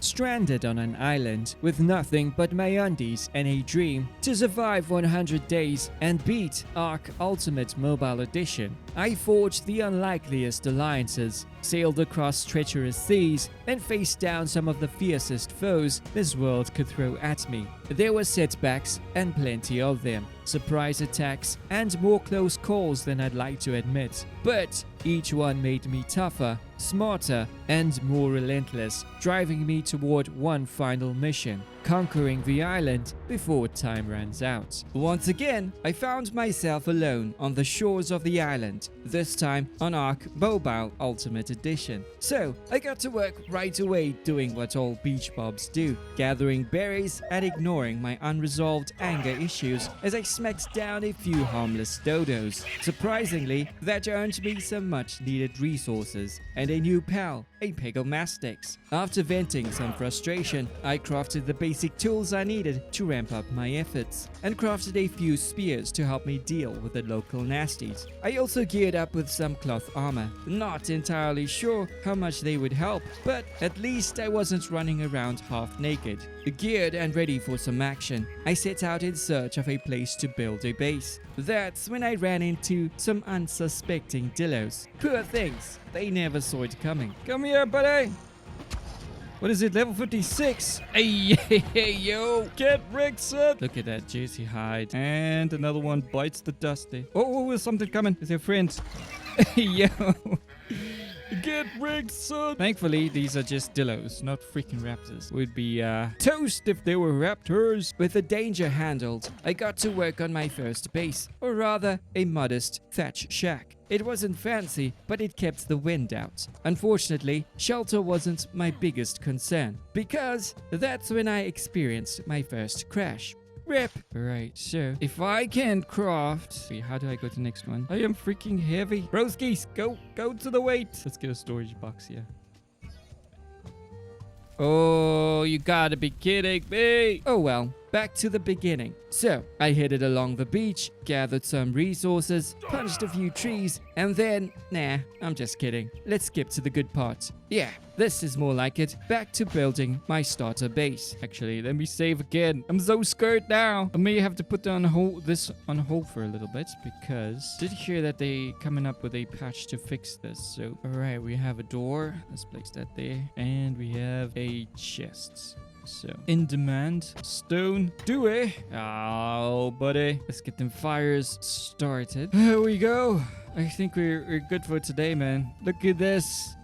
stranded on an island with nothing but my undies and a dream to survive 100 days and beat Ark Ultimate Mobile Edition. I forged the unlikeliest alliances, sailed across treacherous seas, and faced down some of the fiercest foes this world could throw at me. There were setbacks, and plenty of them, surprise attacks, and more close calls than I'd like to admit. But each one made me tougher, smarter, and more relentless, driving me toward one final mission: conquering the island before time runs out. Once again, I found myself alone on the shores of the island, this time on Ark Mobile Ultimate Edition. So, I got to work right away doing what all beach bobs do, gathering berries and ignoring my unresolved anger issues as I smacked down a few harmless dodos. Surprisingly, that earned me some much needed resources and a new pal, a Peggle Mastix. After venting some frustration, I crafted the basic tools I needed to ramp up my efforts, and crafted a few spears to help me deal with the local nasties. I also geared up with some cloth armor, not entirely sure how much they would help, but at least I wasn't running around half naked. Geared and ready for some action, I set out in search of a place to build a base. That's when I ran into some unsuspecting dillos. Poor things, they never saw it coming. Come here, buddy! What is it, level 56? Hey, yo! Get wrecked, son! Look at that juicy hide. And another one bites the dust there. Oh, something coming. It's your friend. Yo! Get wrecked, son! Thankfully, these are just dillos, not freaking raptors. Would be, toast if they were raptors. With the danger handled, I got to work on my first base. Or rather, a modest thatch shack. It wasn't fancy, but it kept the wind out. Unfortunately, shelter wasn't my biggest concern, because that's when I experienced my first crash. Rip. Right, so if I can craft... Wait, how do I go to the next one? I am freaking heavy. Broskies, go to the weight. Let's get a storage box here. Oh, you gotta be kidding me. Oh well, back to the beginning. So, I headed along the beach, gathered some resources, punched a few trees, and then... Nah, I'm just kidding. Let's skip to the good part. Yeah, this is more like it. Back to building my starter base. Actually, let me save again. I'm so scared now. I may have to put this on hold for a little bit, because I did hear that they coming up with a patch to fix this. So, alright, we have a door. Let's place that there. And we have a chest. So, in demand, stone, do it. Oh, buddy. Let's get them fires started. Here we go. I think we're good for today, man. Look at this.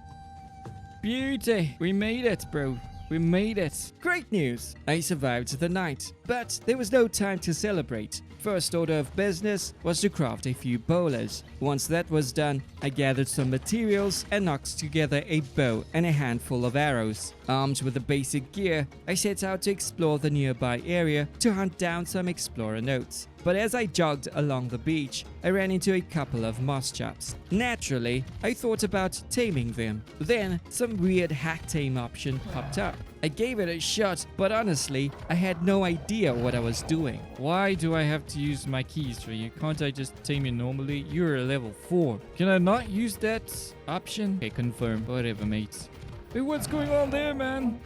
Beauty. We made it, bro. We made it. Great news. I survived the night, but there was no time to celebrate. First order of business was to craft a few bowlers. Once that was done, I gathered some materials and knocked together a bow and a handful of arrows. Armed with the basic gear, I set out to explore the nearby area to hunt down some explorer notes. But as I jogged along the beach, I ran into a couple of moss chaps. Naturally, I thought about taming them. Then, some weird hack tame option popped up. I gave it a shot, but honestly, I had no idea what I was doing. Why do I have to use my keys for you? Can't I just tame you normally? You're a level 4. Can I not use that option? Okay, confirm. Whatever, mate. Hey, what's going on there, man?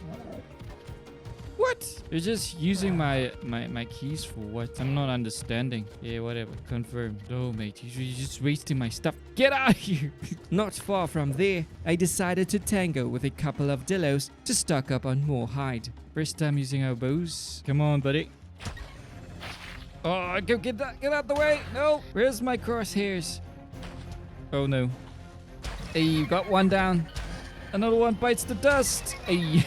What? You're just using my keys for what? I'm not understanding. Yeah, whatever. Confirmed. Oh, mate, you're just wasting my stuff. Get out of here! Not far from there, I decided to tango with a couple of dillos to stock up on more hide. First time using our bows. Come on, buddy. Oh, get out the way! No! Where's my crosshairs? Oh, no. Hey, you got one down. Another one bites the dust. Hey,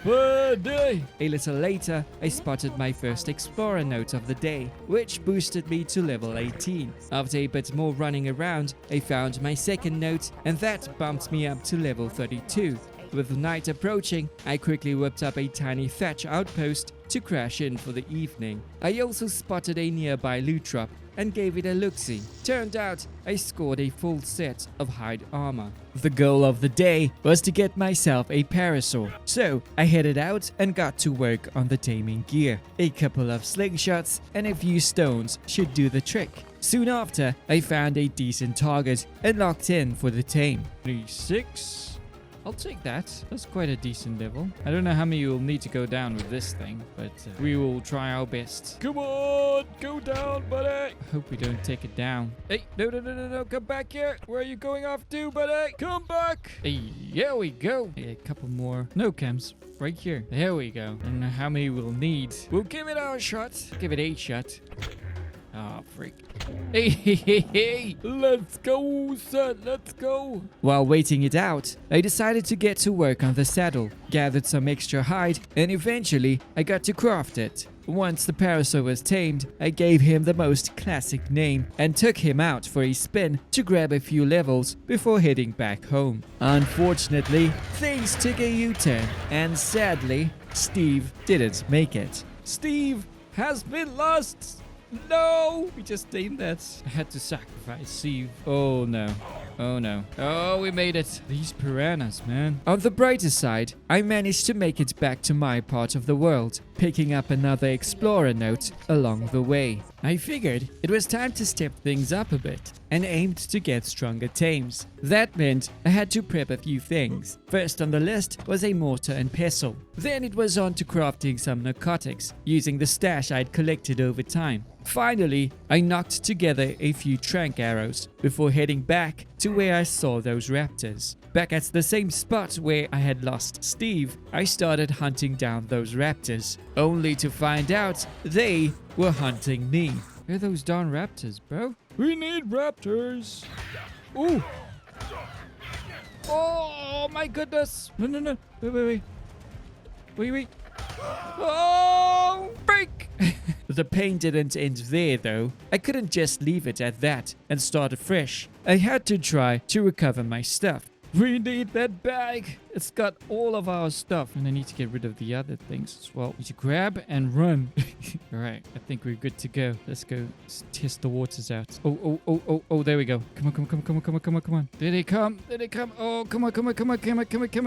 buddy. A little later, I spotted my first explorer note of the day, which boosted me to level 18. After a bit more running around, I found my second note, and that bumped me up to level 32. With night approaching, I quickly whipped up a tiny thatch outpost to crash in for the evening. I also spotted a nearby loot drop and gave it a look-see. Turned out, I scored a full set of hide armor. The goal of the day was to get myself a parasol, so I headed out and got to work on the taming gear. A couple of slingshots and a few stones should do the trick. Soon after, I found a decent target and locked in for the tame. 36. I'll take that. That's quite a decent level. I don't know how many you'll need to go down with this thing, but we will try our best. Come on, go down, buddy. Hope we don't take it down. Hey, no, come back here. Where are you going off to, buddy? Come back. Hey, here we go. Hey, a couple more. No, Kamz. Right here. There we go. I don't know how many we'll need. We'll give it our shot. Give it a shot. Oh, freak. Hey. Let's go, son. Let's go. While waiting it out, I decided to get to work on the saddle, gathered some extra hide, and eventually I got to craft it. Once the parasaur was tamed, I gave him the most classic name and took him out for a spin to grab a few levels before heading back home. Unfortunately, things took a U-turn, and sadly, Steve didn't make it. Steve has been lost! No! We just named that. I had to sacrifice Steve. Oh no. Oh no. Oh, we made it. These piranhas, man. On the brighter side, I managed to make it back to my part of the world, picking up another explorer note along the way. I figured it was time to step things up a bit and aimed to get stronger tames. That meant I had to prep a few things. First on the list was a mortar and pestle. Then it was on to crafting some narcotics, using the stash I'd collected over time. Finally, I knocked together a few trank arrows before heading back to where I saw those raptors. Back at the same spot where I had lost Steve, I started hunting down those raptors, only to find out they were hunting me. Where are those darn raptors, bro? We need raptors. Ooh. Oh my goodness. No. Wait. Oh, break! The pain didn't end there though. I couldn't just leave it at that and start afresh. I had to try to recover my stuff. We need that bag. It's got all of our stuff, and I need to get rid of the other things as well. We need to grab and run. All right, I think we're good to go. Let's go test the waters out. Oh, there we go. Come on. Did they come? Oh, come on,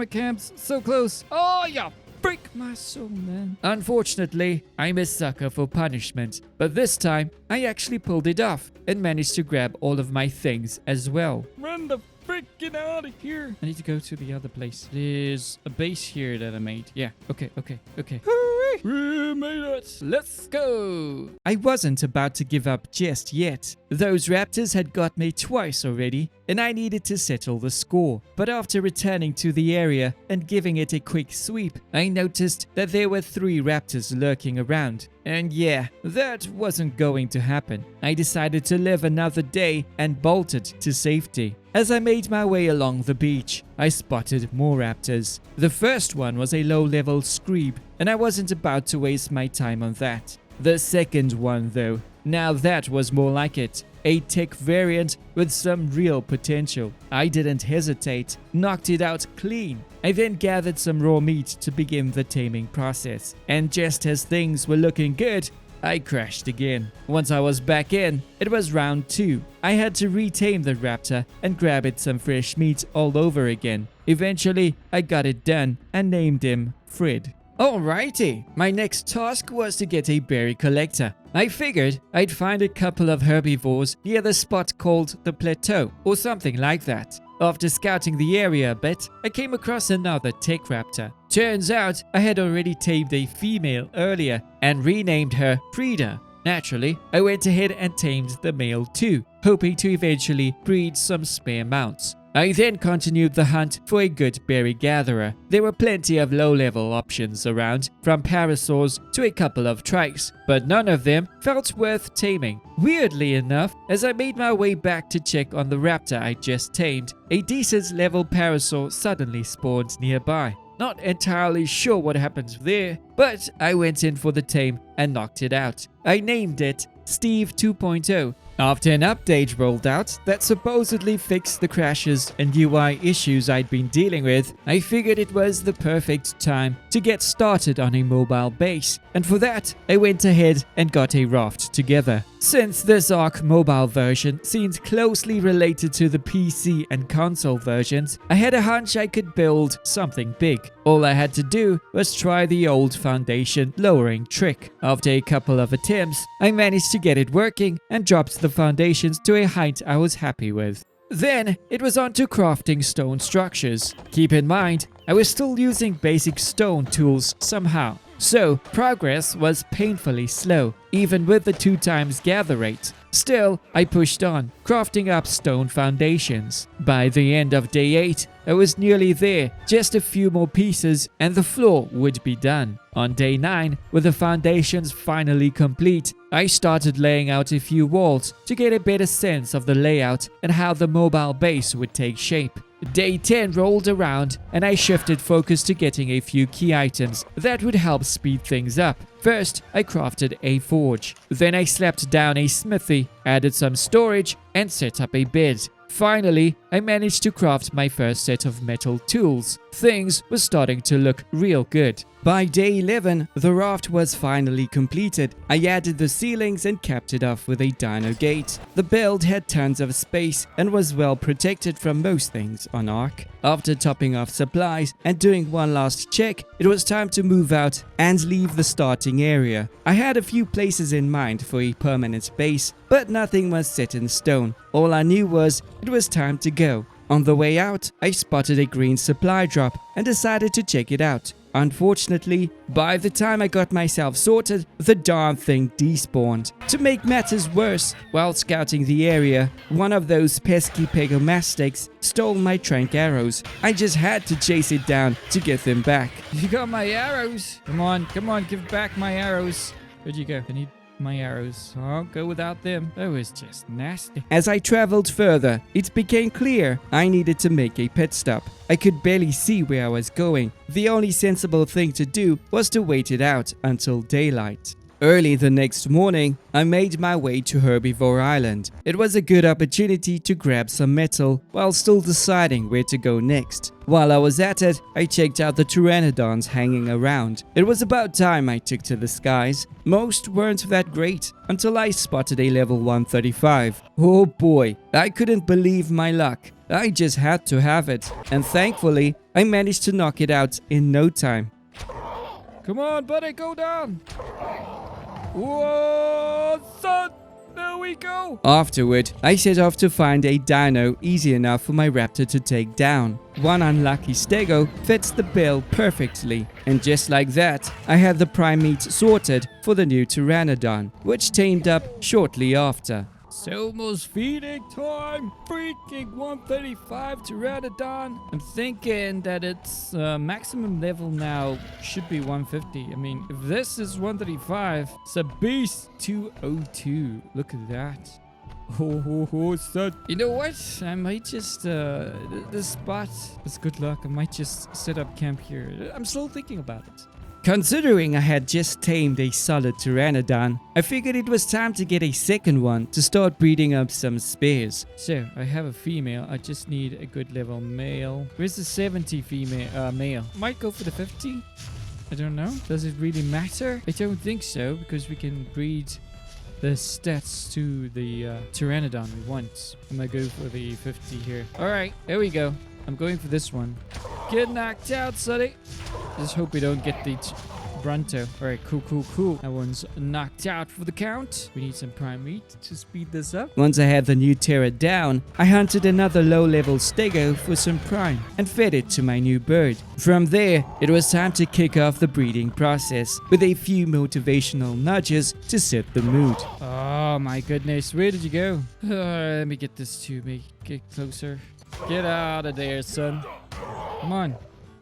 Kamz. So close. Oh, yeah. Break my soul, man. Unfortunately, I'm a sucker for punishment, but this time I actually pulled it off and managed to grab all of my things as well. Run the freaking out of here. I need to go to the other place. There's a base here that I made. Yeah, okay. Hooray! We made it. Let's go. I wasn't about to give up just yet. Those raptors had got me twice already, and I needed to settle the score. But after returning to the area and giving it a quick sweep, I noticed that there were 3 raptors lurking around. And yeah, that wasn't going to happen. I decided to live another day and bolted to safety. As I made my way along the beach, I spotted more raptors. The first one was a low-level screeb, and I wasn't about to waste my time on that. The second one though, now that was more like it. A tech variant with some real potential. I didn't hesitate, knocked it out clean. I then gathered some raw meat to begin the taming process. And just as things were looking good, I crashed again. Once I was back in, it was round 2. I had to retame the raptor and grab it some fresh meat all over again. Eventually, I got it done and named him Fred. Alrighty, my next task was to get a berry collector. I figured I'd find a couple of herbivores near the spot called the Plateau, or something like that. After scouting the area a bit, I came across another tech raptor. Turns out I had already tamed a female earlier and renamed her Frida. Naturally, I went ahead and tamed the male too, hoping to eventually breed some spare mounts. I then continued the hunt for a good berry gatherer. There were plenty of low-level options around, from parasaurs to a couple of trikes, but none of them felt worth taming. Weirdly enough, as I made my way back to check on the raptor I just tamed, a decent level parasaur suddenly spawned nearby. Not entirely sure what happened there, but I went in for the tame and knocked it out. I named it Steve 2.0. After an update rolled out that supposedly fixed the crashes and UI issues I'd been dealing with, I figured it was the perfect time to get started on a mobile base, and for that, I went ahead and got a raft together. Since this Ark Mobile version seemed closely related to the PC and console versions, I had a hunch I could build something big. All I had to do was try the old foundation lowering trick. After a couple of attempts, I managed to get it working and dropped the foundations to a height I was happy with. Then it was on to crafting stone structures. Keep in mind, I was still using basic stone tools somehow, so progress was painfully slow, even with the 2x gather rate. Still, I pushed on, crafting up stone foundations. By the end of day 8, I was nearly there, just a few more pieces and the floor would be done. On day 9, with the foundations finally complete, I started laying out a few walls to get a better sense of the layout and how the mobile base would take shape. Day 10 rolled around and I shifted focus to getting a few key items that would help speed things up. First, I crafted a forge. Then I slapped down a smithy, added some storage, and set up a bed. Finally, I managed to craft my first set of metal tools. Things were starting to look real good. By day 11, the raft was finally completed. I added the ceilings and capped it off with a dino gate. The build had tons of space and was well protected from most things on Ark. After topping off supplies and doing one last check, it was time to move out and leave the starting area. I had a few places in mind for a permanent base, but nothing was set in stone. All I knew was it was time to go. On the way out, I spotted a green supply drop and decided to check it out. Unfortunately, by the time I got myself sorted, the darn thing despawned. To make matters worse, while scouting the area, one of those pesky pegomastics stole my trank arrows. I just had to chase it down to get them back. You got my arrows? Come on, give back my arrows. Where'd you go? I need my arrows. I'll go without them. That was just nasty. As I traveled further, it became clear I needed to make a pit stop. I could barely see where I was going. The only sensible thing to do was to wait it out until daylight. Early the next morning, I made my way to Herbivore Island. It was a good opportunity to grab some metal while still deciding where to go next. While I was at it, I checked out the pteranodons hanging around. It was about time I took to the skies. Most weren't that great until I spotted a level 135. Oh boy, I couldn't believe my luck. I just had to have it, and thankfully, I managed to knock it out in no time. Come on, buddy, go down! Whoa, son! There we go! Afterward, I set off to find a dino easy enough for my raptor to take down. One unlucky stego fits the bill perfectly, and just like that, I had the prime meat sorted for the new pteranodon, which tamed up shortly after. It's almost feeding time! Freaking 135 pteranodon! I'm thinking that its maximum level now should be 150. I mean, if this is 135, it's a beast. 202. Look at that. Oh, son. You know what? I might just, this spot is good luck. I might just set up camp here. I'm still thinking about it. Considering I had just tamed a solid pteranodon, I figured it was time to get a second one to start breeding up some spares. So, I have a female, I just need a good level male. Where's the 70 female, male? Might go for the 50? I don't know. Does it really matter? I don't think so, because we can breed the stats to the pteranodon we want. I'm gonna go for the 50 here. Alright, there we go. I'm going for this one. Get knocked out, sonny. Just hope we don't get the Brunto. Alright, cool. That one's knocked out for the count. We need some prime meat to speed this up. Once I had the new Terra down, I hunted another low-level stego for some prime and fed it to my new bird. From there, it was time to kick off the breeding process with a few motivational nudges to set the mood. Oh my goodness, where did you go? Let me get this to me. Get closer. Get out of there, son. Come on.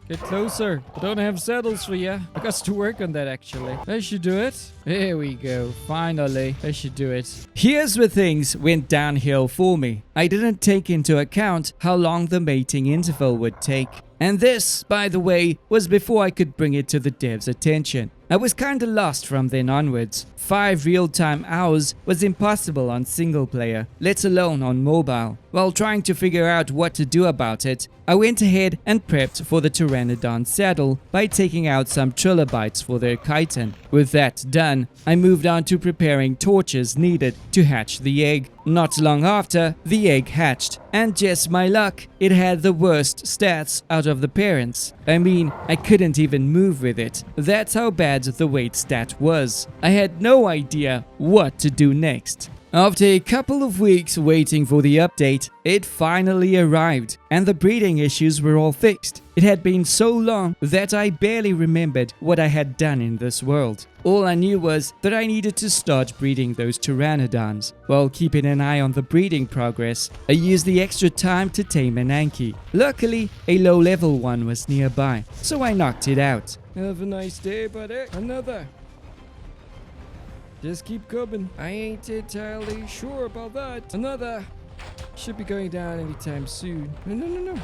Get closer. I don't have saddles for you. I got to work on that, actually. I should do it. There we go. Finally. I should do it. Here's where things went downhill for me. I didn't take into account how long the mating interval would take. And this, by the way, was before I could bring it to the devs' attention. I was kinda lost from then onwards. 5 real-time hours was impossible on single player, let alone on mobile. While trying to figure out what to do about it, I went ahead and prepped for the pteranodon saddle by taking out some trilobites for their chitin. With that done, I moved on to preparing torches needed to hatch the egg. Not long after, the egg hatched, and just my luck, it had the worst stats out of the parents. I mean, I couldn't even move with it. That's how bad the weight stat was. I had no idea what to do next. After a couple of weeks waiting for the update, it finally arrived, and the breeding issues were all fixed. It had been so long that I barely remembered what I had done in this world. All I knew was that I needed to start breeding those pteranodons. While keeping an eye on the breeding progress, I used the extra time to tame an Anki. Luckily, a low-level one was nearby, so I knocked it out. Have a nice day, buddy. Another. Just keep coming. I ain't entirely sure about that. Another. Should be going down anytime soon. No.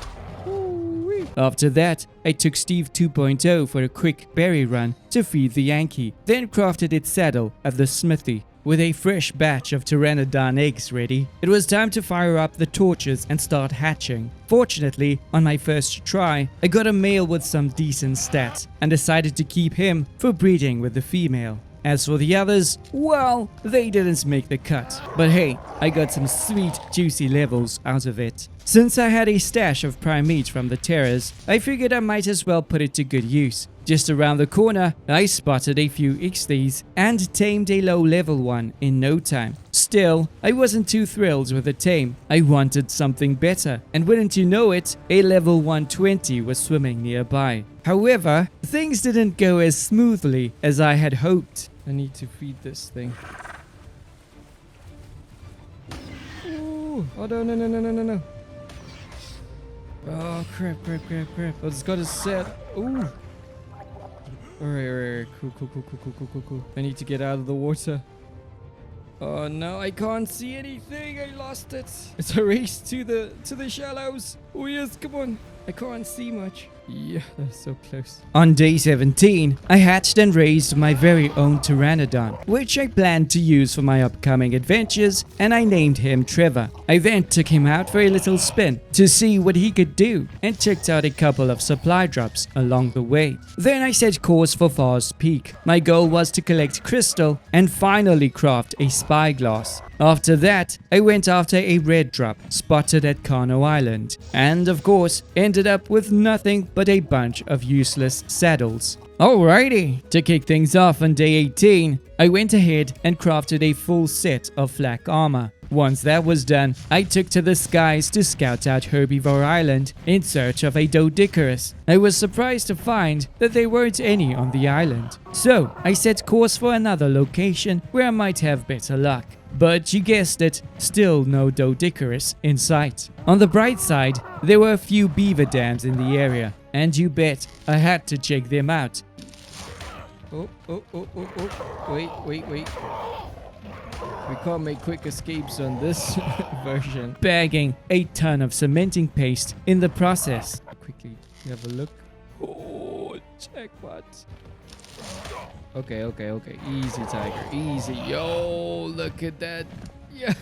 Ooh-wee. After that, I took Steve 2.0 for a quick berry run to feed the Yankee, then crafted its saddle at the smithy. With a fresh batch of pteranodon eggs ready, it was time to fire up the torches and start hatching. Fortunately, on my first try, I got a male with some decent stats and decided to keep him for breeding with the female. As for the others, well, they didn't make the cut. But hey, I got some sweet, juicy levels out of it. Since I had a stash of prime meat from the terrors, I figured I might as well put it to good use. Just around the corner, I spotted a few Ixties and tamed a low-level one in no time. Still, I wasn't too thrilled with the tame. I wanted something better, and wouldn't you know it, a level 120 was swimming nearby. However, things didn't go as smoothly as I had hoped. I need to feed this thing. Ooh. Oh, no. Oh, crap. Oh, it's got a set. Ooh. Alright. Cool. I need to get out of the water. Oh no, I can't see anything. I lost it. It's a race to the shallows. Oh yes, come on. I can't see much. Yeah, that's so close. On day 17, I hatched and raised my very own pteranodon, which I planned to use for my upcoming adventures, and I named him Trevor. I then took him out for a little spin to see what he could do, and checked out a couple of supply drops along the way. Then I set course for Far's Peak. My goal was to collect crystal and finally craft a spyglass. After that, I went after a red drop spotted at Kano Island, and of course, ended up with nothing but a bunch of useless saddles. Alrighty, to kick things off on day 18, I went ahead and crafted a full set of flak armor. Once that was done, I took to the skies to scout out Herbivore Island in search of a Doedicurus. I was surprised to find that there weren't any on the island. So, I set course for another location where I might have better luck. But you guessed it, still no Doedicurus in sight. On the bright side, there were a few beaver dams in the area, and you bet I had to check them out. Oh. Wait. We can't make quick escapes on this version. Bagging a ton of cementing paste in the process. Quickly have a look. Oh, jackpot. Okay. Easy, tiger. Easy. Yo, look at that. Yeah.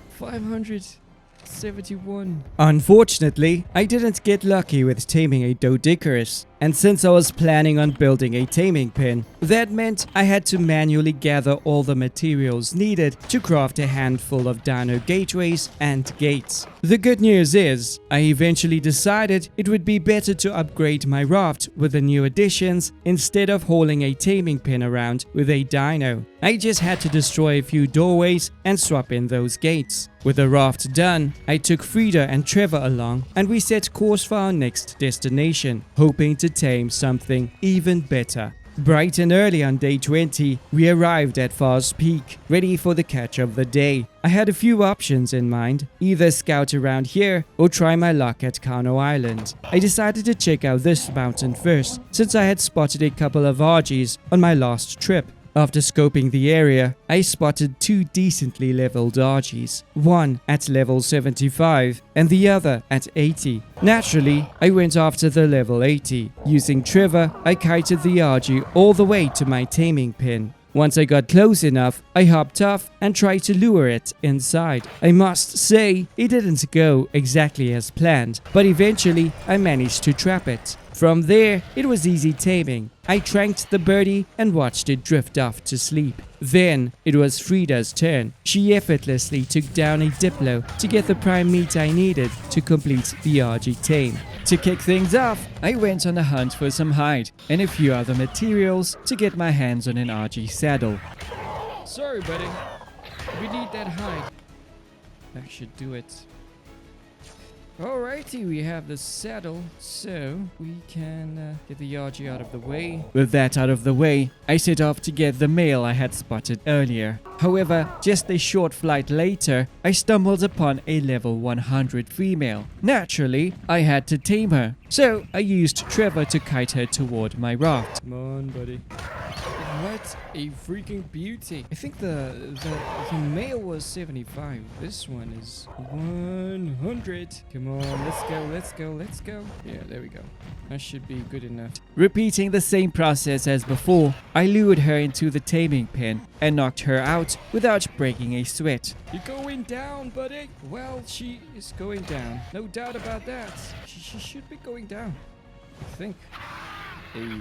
571. Unfortunately, I didn't get lucky with taming a Doedicurus. And since I was planning on building a taming pen, that meant I had to manually gather all the materials needed to craft a handful of dino gateways and gates. The good news is, I eventually decided it would be better to upgrade my raft with the new additions instead of hauling a taming pen around with a dino. I just had to destroy a few doorways and swap in those gates. With the raft done, I took Frida and Trevor along and we set course for our next destination, hoping to tame something even better. Bright and early on day 20, we arrived at Far's Peak, ready for the catch of the day. I had a few options in mind, either scout around here or try my luck at Kano Island. I decided to check out this mountain first, since I had spotted a couple of Argies on my last trip. After scoping the area, I spotted two decently leveled Argies, one at level 75 and the other at 80. Naturally, I went after the level 80. Using Trevor, I kited the Argie all the way to my taming pen. Once I got close enough, I hopped off and tried to lure it inside. I must say, it didn't go exactly as planned, but eventually I managed to trap it. From there, it was easy taming. I tranked the birdie and watched it drift off to sleep. Then, it was Frida's turn. She effortlessly took down a Diplo to get the prime meat I needed to complete the RG tame. To kick things off, I went on a hunt for some hide and a few other materials to get my hands on an RG saddle. Sorry, buddy. We need that hide. That should do it. Alrighty, we have the saddle, so we can get the Yargy out of the way. With that out of the way, I set off to get the male I had spotted earlier. However, just a short flight later, I stumbled upon a level 100 female. Naturally, I had to tame her, so I used Trevor to kite her toward my raft. Come on, buddy. What a freaking beauty. I think the male was 75. This one is 100. Come on, let's go. Yeah, there we go. That should be good enough. Repeating the same process as before, I lured her into the taming pen and knocked her out without breaking a sweat. You're going down, buddy. Well, she is going down. No doubt about that. She should be going down, I think. Hey.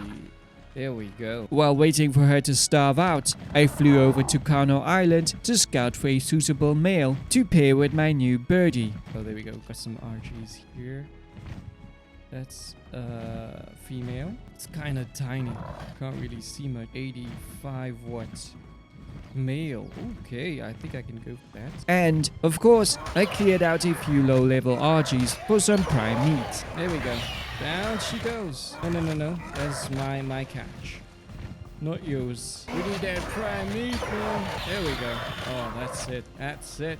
There we go. While waiting for her to starve out, I flew over to Kano Island to scout for a suitable male to pair with my new birdie. Oh, there we go. Got some Archies here. That's female. It's kind of tiny. Can't really see much. 85 watts. Male. Okay, I think I can go for that. And, of course, I cleared out a few low-level RGs for some prime meat. There we go. Down she goes. No. That's my catch. Not yours. We need that prime meat, man. There we go. Oh, that's it.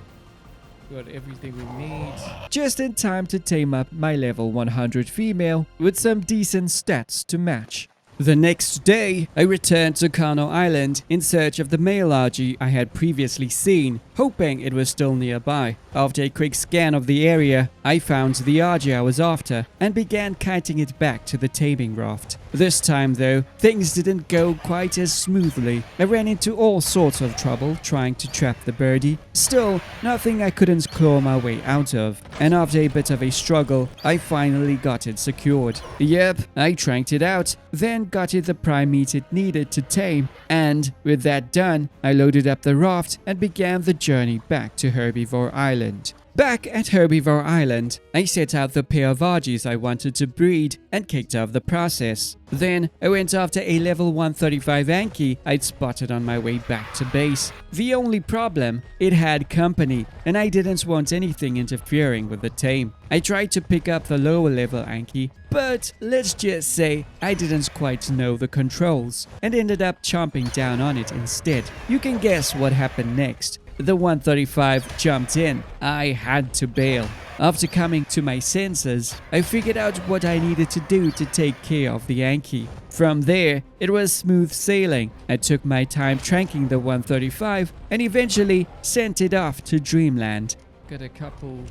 Got everything we need. Just in time to tame up my level 100 female with some decent stats to match. The next day, I returned to Kano Island in search of the male RG I had previously seen, hoping it was still nearby. After a quick scan of the area, I found the RG I was after and began kiting it back to the taming raft. This time though, things didn't go quite as smoothly. I ran into all sorts of trouble trying to trap the birdie. Still, nothing I couldn't claw my way out of. And after a bit of a struggle, I finally got it secured. Yep, I tranked it out, then got it the prime meat it needed to tame. And with that done, I loaded up the raft and began the journey back to Herbivore Island. Back at Herbivore Island, I set out the pair of RGs I wanted to breed and kicked off the process. Then, I went after a level 135 Anki I'd spotted on my way back to base. The only problem, it had company, and I didn't want anything interfering with the tame. I tried to pick up the lower level Anki, but let's just say I didn't quite know the controls, and ended up chomping down on it instead. You can guess what happened next. The 135 jumped in. I had to bail. After coming to my senses, I figured out what I needed to do to take care of the Anki. From there, it was smooth sailing. I took my time tranking the 135 and eventually sent it off to Dreamland. Got a couple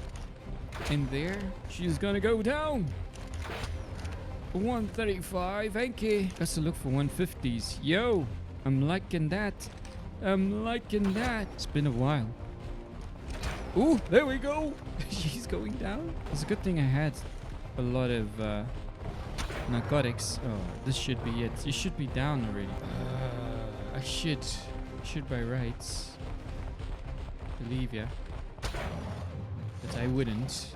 in there. She's gonna go down. 135 Anki. Got to look for 150s. Yo, I'm liking that. It's been a while. Ooh, there we go. She's going down. It's a good thing I had a lot of narcotics. Oh, this should be it. You should be down already. I should by rights believe ya, but I wouldn't.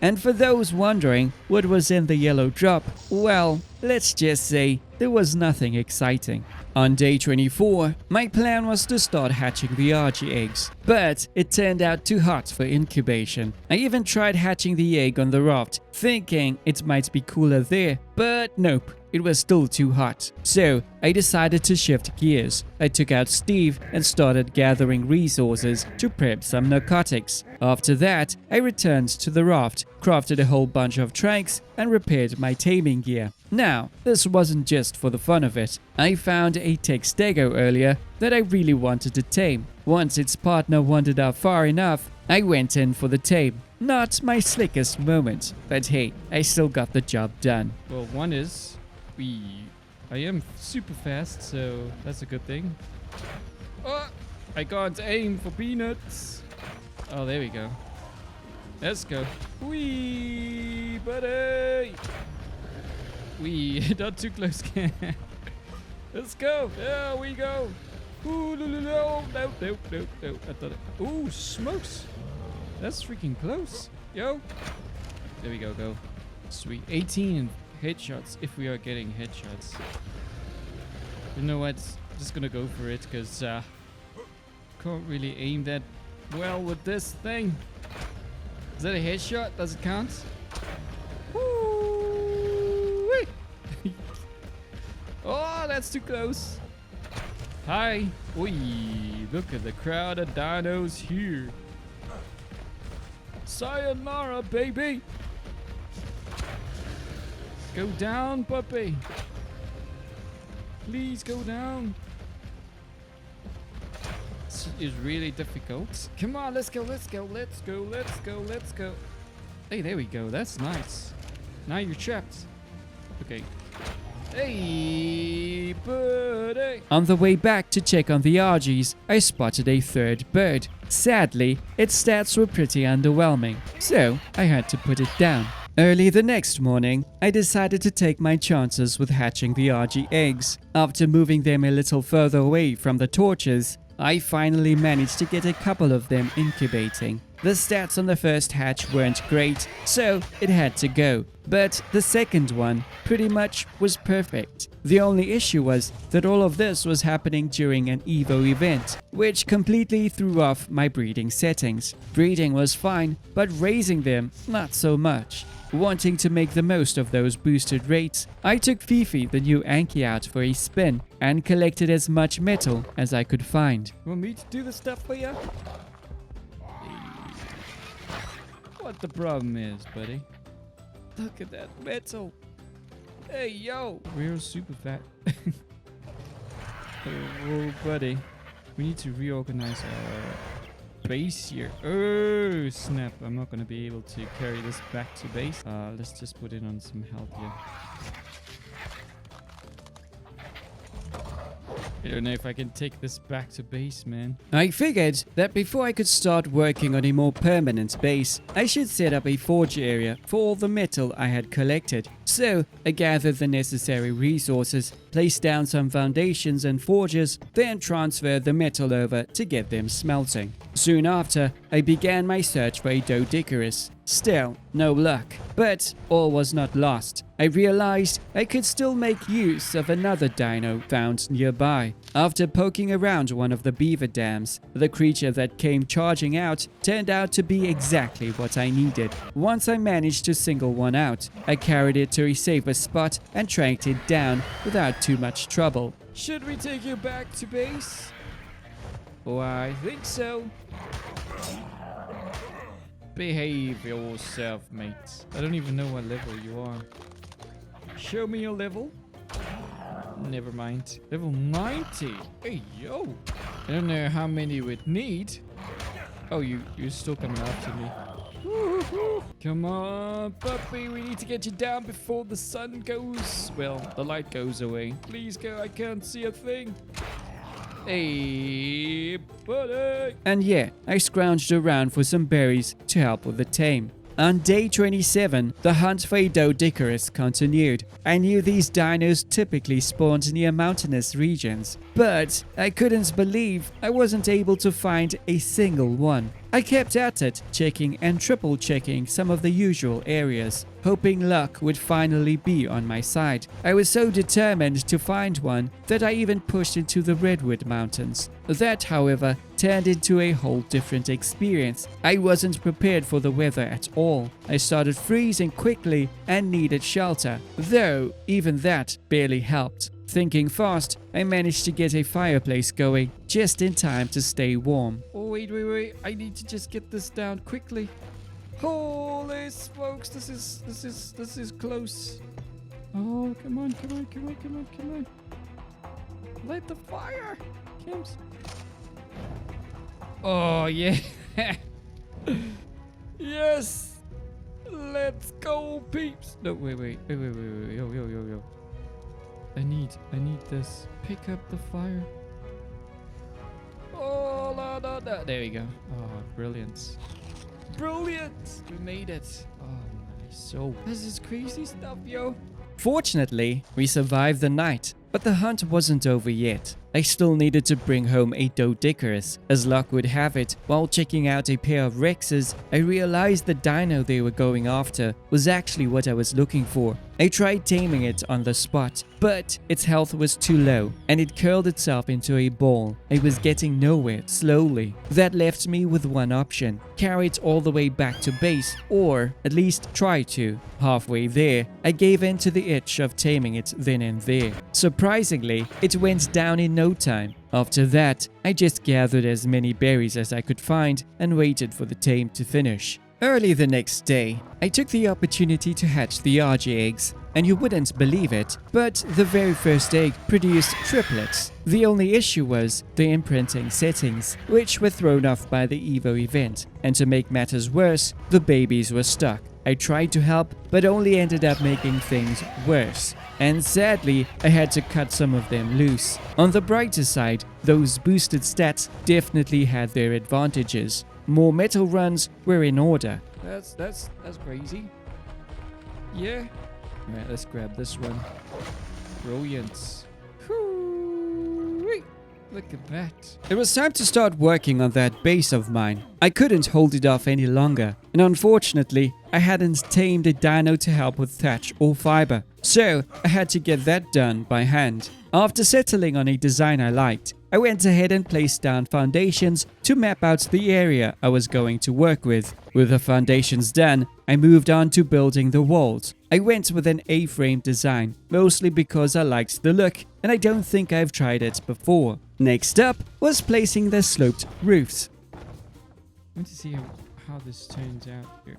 And for those wondering what was in the yellow drop, well, let's just say there was nothing exciting. On day 24, my plan was to start hatching the RG eggs, but it turned out too hot for incubation. I even tried hatching the egg on the raft, thinking it might be cooler there, but nope. It was still too hot. So, I decided to shift gears. I took out Steve and started gathering resources to prep some narcotics. After that, I returned to the raft, crafted a whole bunch of tranks, and repaired my taming gear. Now, this wasn't just for the fun of it. I found a Textego earlier that I really wanted to tame. Once its partner wandered out far enough, I went in for the tame. Not my slickest moment, but hey, I still got the job done. Well, one is... I am super fast, so that's a good thing. Oh, I can't aim for peanuts. Oh, there we go. Let's go. Wee, buddy. Wee, not too close. Let's go. There we go. Ooh, no. I thought it. Ooh, smokes. That's freaking close. Yo. There we go. Go. Sweet. 18 headshots if we are getting headshots. You know what? Just gonna go for it because can't really aim that well with this thing. Is that a headshot? Does it count? Woo-wee. Oh, that's too close. Hi. Oi, look at the crowd of dinos here. Sayonara, baby. Go down, puppy. Please go down. This is really difficult. Come on, let's go, let's go, let's go, let's go, let's go. Hey, there we go. That's nice. Now you're trapped. Okay. Hey, buddy. On the way back to check on the RGs, I spotted a third bird. Sadly, its stats were pretty underwhelming, so I had to put it down. Early the next morning, I decided to take my chances with hatching the RG eggs. After moving them a little further away from the torches, I finally managed to get a couple of them incubating. The stats on the first hatch weren't great, so it had to go. But the second one pretty much was perfect. The only issue was that all of this was happening during an Evo event, which completely threw off my breeding settings. Breeding was fine, but raising them, not so much. Wanting to make the most of those boosted rates, I took Fifi, the new Anki, out for a spin and collected as much metal as I could find. Want me to do the stuff for you? What the problem is, buddy? Look at that metal. Hey, yo. We're super fat. Oh, buddy. We need to reorganize our base here. Oh, snap. I'm not going to be able to carry this back to base. Let's just put it on some health here. I don't know if I can take this back to base, man. I figured that before I could start working on a more permanent base, I should set up a forge area for all the metal I had collected. So, I gathered the necessary resources, placed down some foundations and forges, then transferred the metal over to get them smelting. Soon after, I began my search for a Doedicurus. Still, no luck. But all was not lost. I realized I could still make use of another dino found nearby. After poking around one of the beaver dams, the creature that came charging out turned out to be exactly what I needed. Once I managed to single one out, I carried it to a safer spot and tracked it down without too much trouble. Should we take you back to base? Oh, I think so. Behave yourself, mate. I don't even know what level you are. Show me your level. Never mind. Level 90. Hey, yo. I don't know how many we'd need. Oh, you're still coming after me. Woo-hoo-hoo. Come on, puppy. We need to get you down before the sun goes. Well, the light goes away. Please go. I can't see a thing. Hey, buddy. And yeah, I scrounged around for some berries to help with the tame. On day 27, the hunt for a Doedicurus continued. I knew these dinos typically spawned near mountainous regions, but I couldn't believe I wasn't able to find a single one. I kept at it, checking and triple checking some of the usual areas, hoping luck would finally be on my side. I was so determined to find one that I even pushed into the Redwood Mountains. That, however, turned into a whole different experience. I wasn't prepared for the weather at all. I started freezing quickly and needed shelter, though even that barely helped. Thinking fast, I managed to get a fireplace going just in time to stay warm. Oh, wait. I need to just get this down quickly. Holy smokes, this is close. Oh, come on. Light the fire. Kamz. Oh, yeah. Yes. Let's go, peeps. No, wait. Yo. I need this. Pick up the fire. Oh, no. There we go. Oh, brilliant. We made it. Oh, my soul. This is crazy stuff, yo. Fortunately, we survived the night, but the hunt wasn't over yet. I still needed to bring home a Doedicurus. As luck would have it, while checking out a pair of Rexes, I realized the dino they were going after was actually what I was looking for. I tried taming it on the spot, but its health was too low and it curled itself into a ball. I was getting nowhere slowly. That left me with one option: carry it all the way back to base, or at least try to. Halfway there, I gave in to the itch of taming it then and there. Surprisingly, it went down in no time. After that, I just gathered as many berries as I could find and waited for the tame to finish. Early the next day, I took the opportunity to hatch the RG eggs, and you wouldn't believe it, but the very first egg produced triplets. The only issue was the imprinting settings, which were thrown off by the Evo event, and to make matters worse, the babies were stuck. I tried to help, but only ended up making things worse. And sadly, I had to cut some of them loose. On the brighter side, those boosted stats definitely had their advantages. More metal runs were in order. That's crazy. Yeah. Alright, let's grab this one. Brilliant. Whoo-wee. Look at that. It was time to start working on that base of mine. I couldn't hold it off any longer, and unfortunately, I hadn't tamed a dino to help with thatch or fiber, so I had to get that done by hand. After settling on a design I liked, I went ahead and placed down foundations to map out the area I was going to work with. With the foundations done, I moved on to building the walls. I went with an A-frame design, mostly because I liked the look and I don't think I've tried it before. Next up was placing the sloped roofs. I want to see how this turns out here.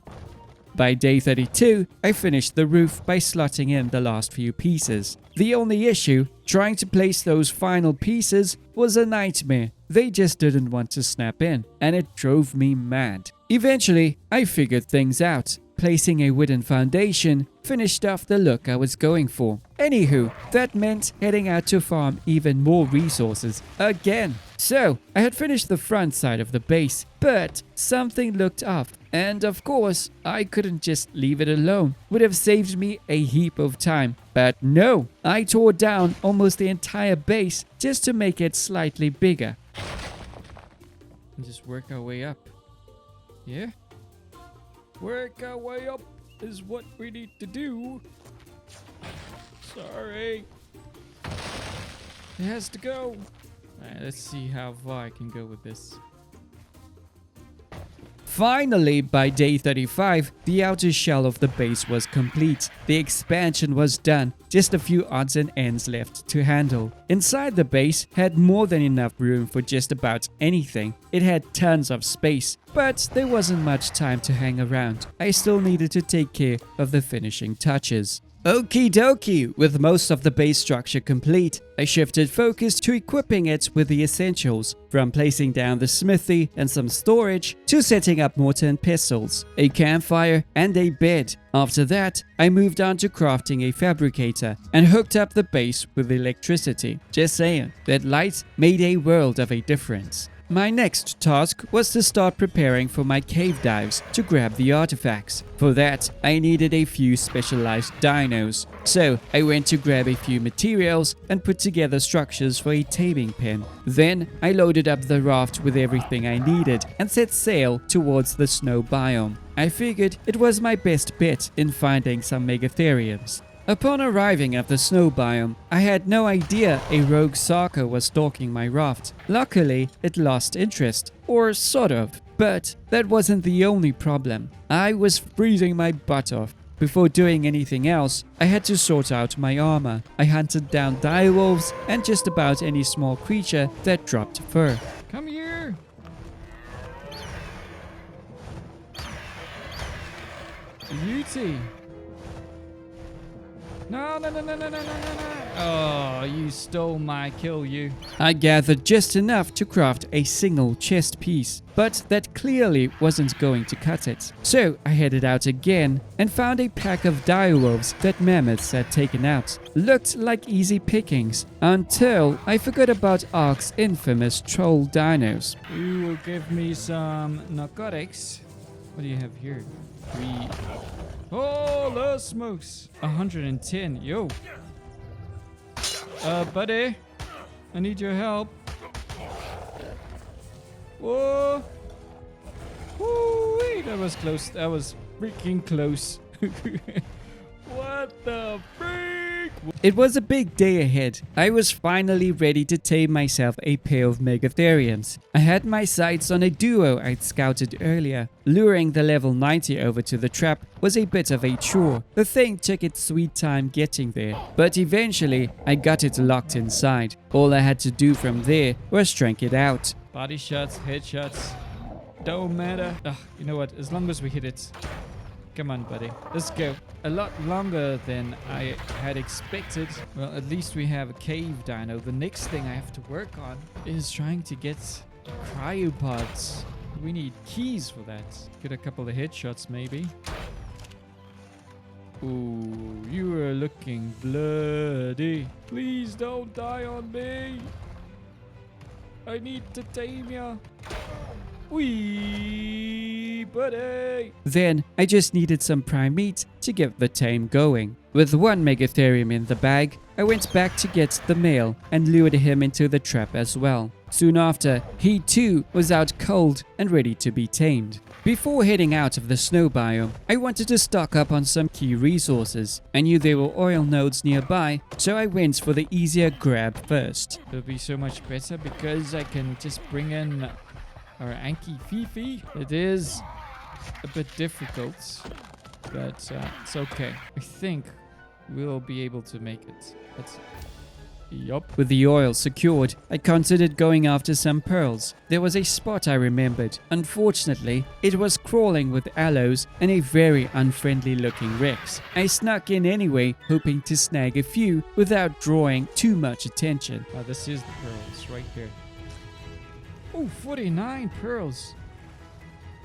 By day 32, I finished the roof by slotting in the last few pieces. The only issue, trying to place those final pieces, was a nightmare. They just didn't want to snap in, and it drove me mad. Eventually, I figured things out. Placing a wooden foundation finished off the look I was going for. Anywho, that meant heading out to farm even more resources again. So, I had finished the front side of the base, but something looked off. And of course, I couldn't just leave it alone. Would have saved me a heap of time. But no, I tore down almost the entire base just to make it slightly bigger. And just work our way up. Yeah? Work our way up is what we need to do. Sorry. It has to go. Alright, let's see how far I can go with this. Finally, by day 35, the outer shell of the base was complete. The expansion was done, just a few odds and ends left to handle. Inside the base had more than enough room for just about anything. It had tons of space, but there wasn't much time to hang around. I still needed to take care of the finishing touches. Okie dokie, with most of the base structure complete, I shifted focus to equipping it with the essentials, from placing down the smithy and some storage to setting up mortar and pistols, a campfire and a bed. After that, I moved on to crafting a fabricator and hooked up the base with electricity. Just saying, that light made a world of a difference. My next task was to start preparing for my cave dives to grab the artifacts. For that, I needed a few specialized dinos. So, I went to grab a few materials and put together structures for a taming pen. Then, I loaded up the raft with everything I needed and set sail towards the snow biome. I figured it was my best bet in finding some megatheriums. Upon arriving at the snow biome, I had no idea a rogue Sarker was stalking my raft. Luckily, it lost interest, or sort of. But that wasn't the only problem. I was freezing my butt off. Before doing anything else, I had to sort out my armor. I hunted down direwolves and just about any small creature that dropped fur. Come here! Beauty! No. Oh, you stole my kill, you. I gathered just enough to craft a single chest piece, but that clearly wasn't going to cut it. So I headed out again and found a pack of direwolves that mammoths had taken out. Looked like easy pickings until I forgot about Ark's infamous troll dinos. You will give me some narcotics. What do you have here? Oh, the smokes. 110. Yo. Buddy. I need your help. Whoa. Woo-wee. That was close. That was freaking close. What the freak? It was a big day ahead. I was finally ready to tame myself a pair of Megatheriums. I had my sights on a duo I'd scouted earlier. Luring the level 90 over to the trap was a bit of a chore. The thing took its sweet time getting there, but eventually I got it locked inside. All I had to do from there was strike it out. Body shots, headshots, don't matter. You know what, as long as we hit it. Come on, buddy. Let's go. A lot longer than I had expected. Well, at least we have a cave dino. The next thing I have to work on is trying to get cryopods. We need keys for that. Get a couple of headshots, maybe. Ooh, you are looking bloody. Please don't die on me. I need to tame ya. Wee, buddy. Then I just needed some prime meat to get the tame going. With one Megatherium in the bag, I went back to get the male and lured him into the trap as well. Soon after, he too was out cold and ready to be tamed. Before heading out of the snow biome, I wanted to stock up on some key resources. I knew there were oil nodes nearby, so I went for the easier grab first. It'll be so much better because I can just bring in our Anki Fifi. It is a bit difficult, but it's okay. I think we'll be able to make it. Yup. With the oil secured, I considered going after some pearls. There was a spot I remembered. Unfortunately, it was crawling with aloes and a very unfriendly looking Rex. I snuck in anyway, hoping to snag a few without drawing too much attention. Oh, this is the pearls right here. Oh, 49 pearls.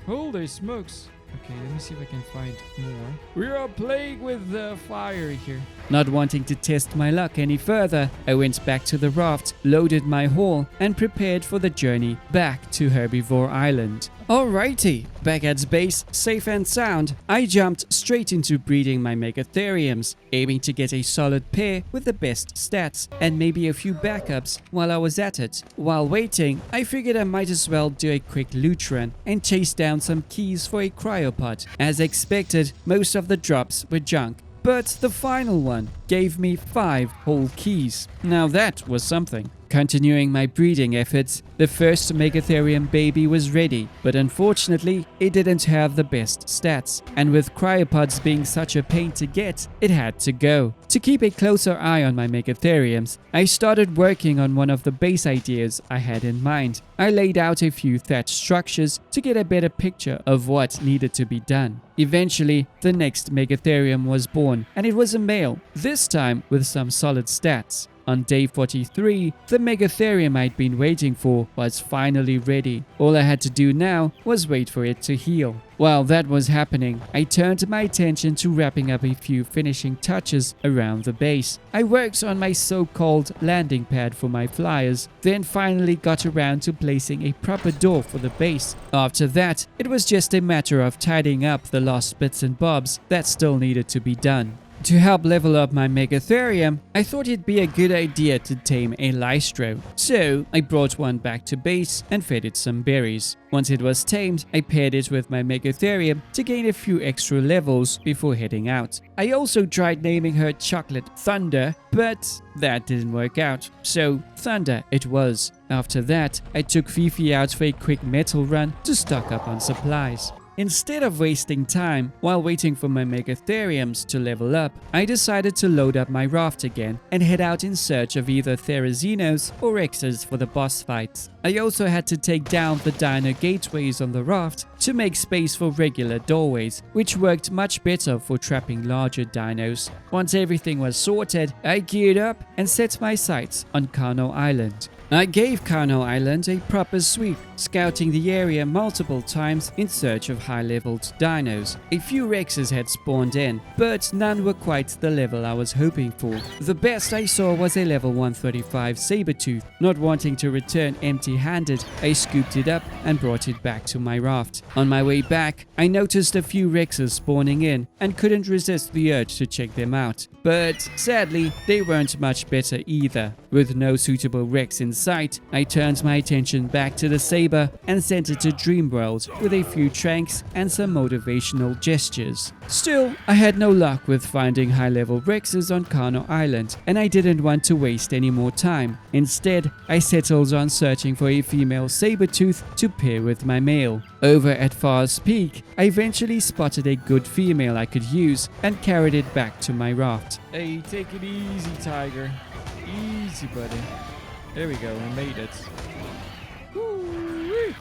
Holy smokes. Okay, let me see if I can find more. We are playing with the fire here. Not wanting to test my luck any further, I went back to the raft, loaded my haul, and prepared for the journey back to Herbivore Island. Alrighty, back at base, safe and sound, I jumped straight into breeding my Megatheriums, aiming to get a solid pair with the best stats and maybe a few backups while I was at it. While waiting, I figured I might as well do a quick loot run and chase down some keys for a cryopod. As expected, most of the drops were junk, but the final one gave me 5 whole keys. Now that was something. Continuing my breeding efforts, the first Megatherium baby was ready, but unfortunately, it didn't have the best stats, and with cryopods being such a pain to get, it had to go. To keep a closer eye on my Megatheriums, I started working on one of the base ideas I had in mind. I laid out a few thatched structures to get a better picture of what needed to be done. Eventually, the next Megatherium was born, and it was a male, this time with some solid stats. On day 43, the Megatherium I'd been waiting for was finally ready. All I had to do now was wait for it to heal. While that was happening, I turned my attention to wrapping up a few finishing touches around the base. I worked on my so-called landing pad for my flyers, then finally got around to placing a proper door for the base. After that, it was just a matter of tidying up the last bits and bobs that still needed to be done. To help level up my Megatherium, I thought it'd be a good idea to tame a Lystro. So I brought one back to base and fed it some berries. Once it was tamed, I paired it with my Megatherium to gain a few extra levels before heading out. I also tried naming her Chocolate Thunder, but that didn't work out. So Thunder it was. After that, I took Fifi out for a quick metal run to stock up on supplies. Instead of wasting time while waiting for my Megatheriums to level up, I decided to load up my raft again and head out in search of either Therazinos or Rexes for the boss fights. I also had to take down the dino gateways on the raft to make space for regular doorways, which worked much better for trapping larger dinos. Once everything was sorted, I geared up and set my sights on Kano Island. I gave Kano Island a proper sweep, scouting the area multiple times in search of high-leveled dinos. A few Rexes had spawned in, but none were quite the level I was hoping for. The best I saw was a level 135 Sabertooth. Not wanting to return empty-handed, I scooped it up and brought it back to my raft. On my way back, I noticed a few Rexes spawning in and couldn't resist the urge to check them out. But sadly, they weren't much better either. With no suitable Rex in sight, I turned my attention back to the Sabertooth saber and sent it to Dreamworld with a few tranks and some motivational gestures. Still, I had no luck with finding high-level Rexes on Kano Island, and I didn't want to waste any more time. Instead, I settled on searching for a female saber-tooth to pair with my male. Over at Far's Peak, I eventually spotted a good female I could use and carried it back to my raft. Hey, take it easy, Tiger. Easy, buddy. There we go, we made it.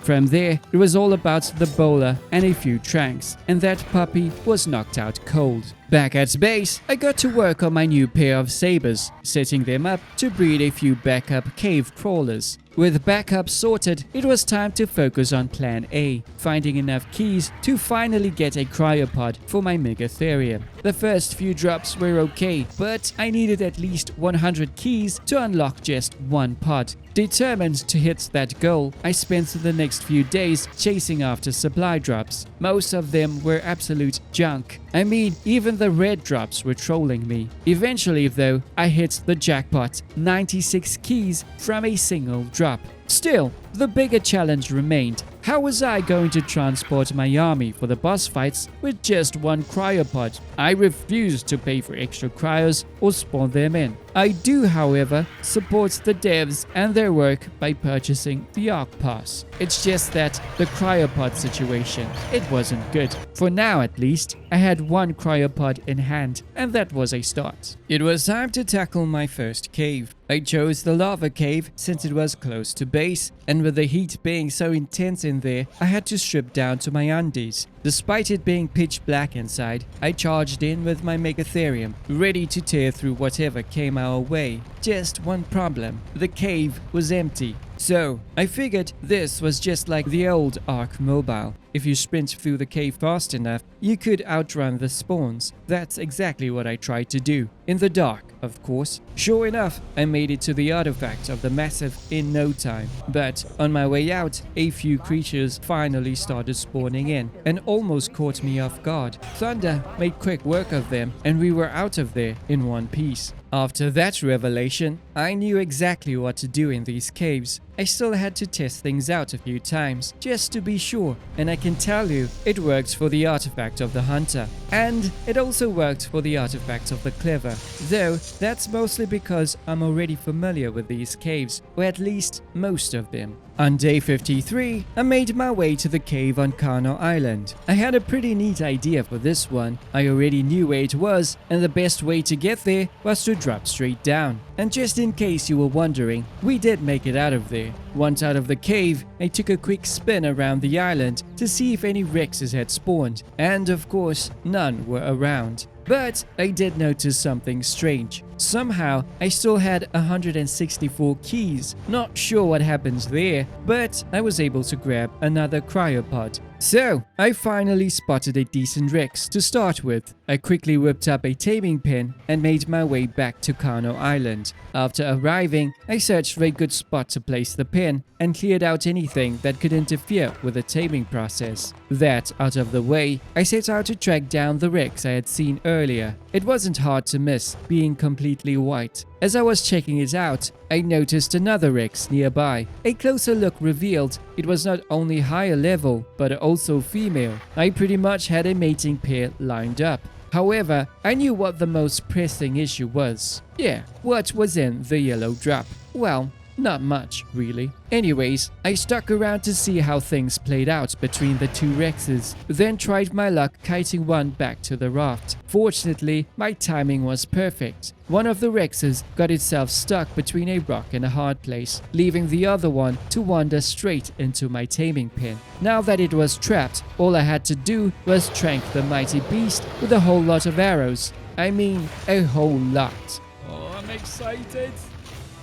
From there, it was all about the bowler and a few tranks, and that puppy was knocked out cold. Back at base, I got to work on my new pair of sabers, setting them up to breed a few backup cave crawlers. With backup sorted, it was time to focus on Plan A, finding enough keys to finally get a cryopod for my Megatherium. The first few drops were okay, but I needed at least 100 keys to unlock just one pod. Determined to hit that goal, I spent the next few days chasing after supply drops. Most of them were absolute junk. I mean, even the red drops were trolling me. Eventually, though, I hit the jackpot, 96 keys from a single drop. Still, the bigger challenge remained. How was I going to transport my army for the boss fights with just one cryopod? I refused to pay for extra cryos or spawn them in. I do, however, support the devs and their work by purchasing the Ark Pass. It's just that the cryopod situation, it wasn't good. For now at least, I had one cryopod in hand, and that was a start. It was time to tackle my first cave. I chose the lava cave since it was close to base, and with the heat being so intense in there, I had to strip down to my undies. Despite it being pitch black inside, I charged in with my Megatherium, ready to tear through whatever came our way. Just one problem: the cave was empty. So, I figured this was just like the old Ark Mobile. If you sprint through the cave fast enough, you could outrun the spawns. That's exactly what I tried to do. In the dark, of course. Sure enough, I made it to the artifact of the massive in no time. But on my way out, a few creatures finally started spawning in and almost caught me off guard. Thunder made quick work of them, and we were out of there in one piece. After that revelation, I knew exactly what to do in these caves. I still had to test things out a few times, just to be sure, and I can tell you, it worked for the artifact of the Hunter. And it also worked for the artifact of the Clever, though that's mostly because I'm already familiar with these caves, or at least most of them. On day 53, I made my way to the cave on Kano Island. I had a pretty neat idea for this one. I already knew where it was, and the best way to get there was to drop straight down. And just in case you were wondering, we did make it out of there. Once out of the cave, I took a quick spin around the island to see if any Rexes had spawned, and of course, none were around. But I did notice something strange. Somehow, I still had 164 keys. Not sure what happened there, but I was able to grab another cryopod. So, I finally spotted a decent Rex to start with. I quickly whipped up a taming pin and made my way back to Kano Island. After arriving, I searched for a good spot to place the pin and cleared out anything that could interfere with the taming process. That out of the way, I set out to track down the Rex I had seen earlier. It wasn't hard to miss, being completely white. As I was checking it out, I noticed another Rex nearby. A closer look revealed it was not only higher level, but also female. I pretty much had a mating pair lined up. However, I knew what the most pressing issue was. Yeah, what was in the yellow drop? Well, not much, really. Anyways, I stuck around to see how things played out between the two Rexes, then tried my luck kiting one back to the raft. Fortunately, my timing was perfect. One of the Rexes got itself stuck between a rock and a hard place, leaving the other one to wander straight into my taming pin. Now that it was trapped, all I had to do was trank the mighty beast with a whole lot of arrows. I mean, a whole lot. Oh, I'm excited!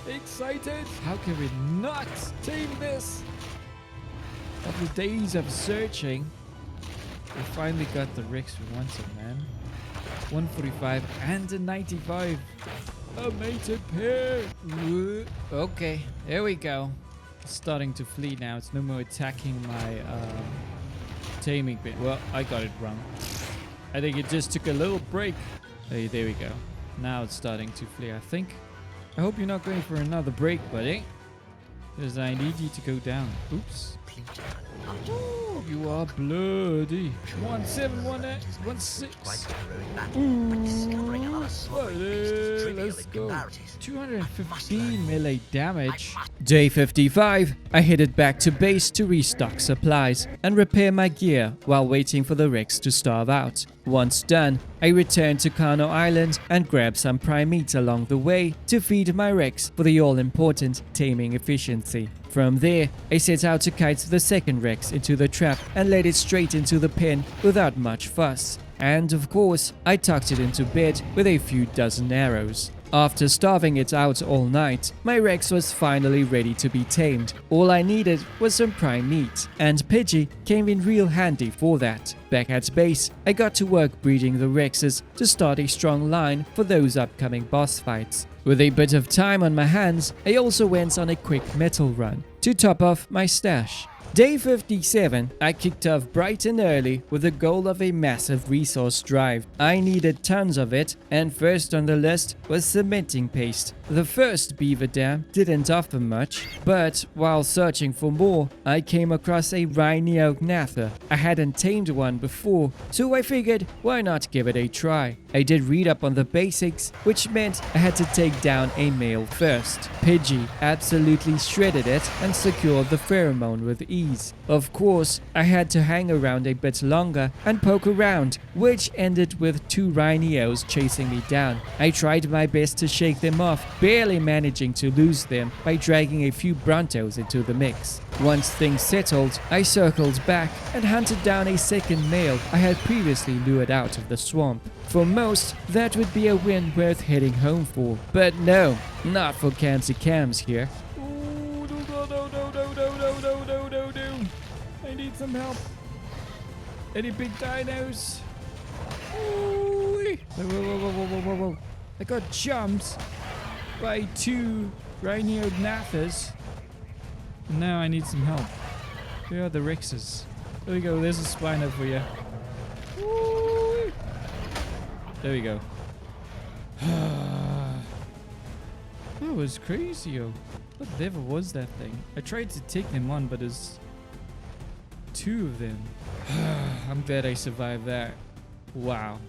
Excited! How can we not tame this? After days of searching, we finally got the Rex we wanted, man. 145 and a 95. A mated pair. Okay, there we go. It's starting to flee now. It's no more attacking my taming bit. Well, I got it wrong. I think it just took a little break. Hey, there we go. Now it's starting to flee, I think. I hope you're not going for another break, buddy. Because I need you to go down. Oops. Ooh, you are bloody. 171816. Let's go. 215 melee damage. Day 55. I headed back to base to restock supplies and repair my gear while waiting for the Rex to starve out. Once done, I returned to Kano Island and grabbed some prime meat along the way to feed my Rex for the all-important taming efficiency. From there, I set out to kite the second Rex into the trap and led it straight into the pen without much fuss. And of course, I tucked it into bed with a few dozen arrows. After starving it out all night, my Rex was finally ready to be tamed. All I needed was some prime meat, and Pidgey came in real handy for that. Back at base, I got to work breeding the Rexes to start a strong line for those upcoming boss fights. With a bit of time on my hands, I also went on a quick metal run to top off my stash. Day 57, I kicked off bright and early with the goal of a massive resource drive. I needed tons of it, and first on the list was cementing paste. The first beaver dam didn't offer much, but while searching for more, I came across a Rhino Gnather. I hadn't tamed one before, so I figured why not give it a try. I did read up on the basics, which meant I had to take down a male first. Pidgey absolutely shredded it and secured the pheromone with ease. Of course, I had to hang around a bit longer and poke around, which ended with 2 rhinos chasing me down. I tried my best to shake them off, barely managing to lose them by dragging a few Brontos into the mix. Once things settled, I circled back and hunted down a second male I had previously lured out of the swamp. For most, that would be a win worth heading home for. But no, not for Kamz here. Ooh, no. I need some help. Any big dinos? Ooh. Whoa. I got jumped by 2 Rhino Gnathers. Now I need some help. Where are the Rexes? There we go, there's a Spino for you. Ooh. There we go. That was crazy, yo. What the devil was that thing? I tried to take them on, but there's 2 of them. I'm glad I survived that. Wow.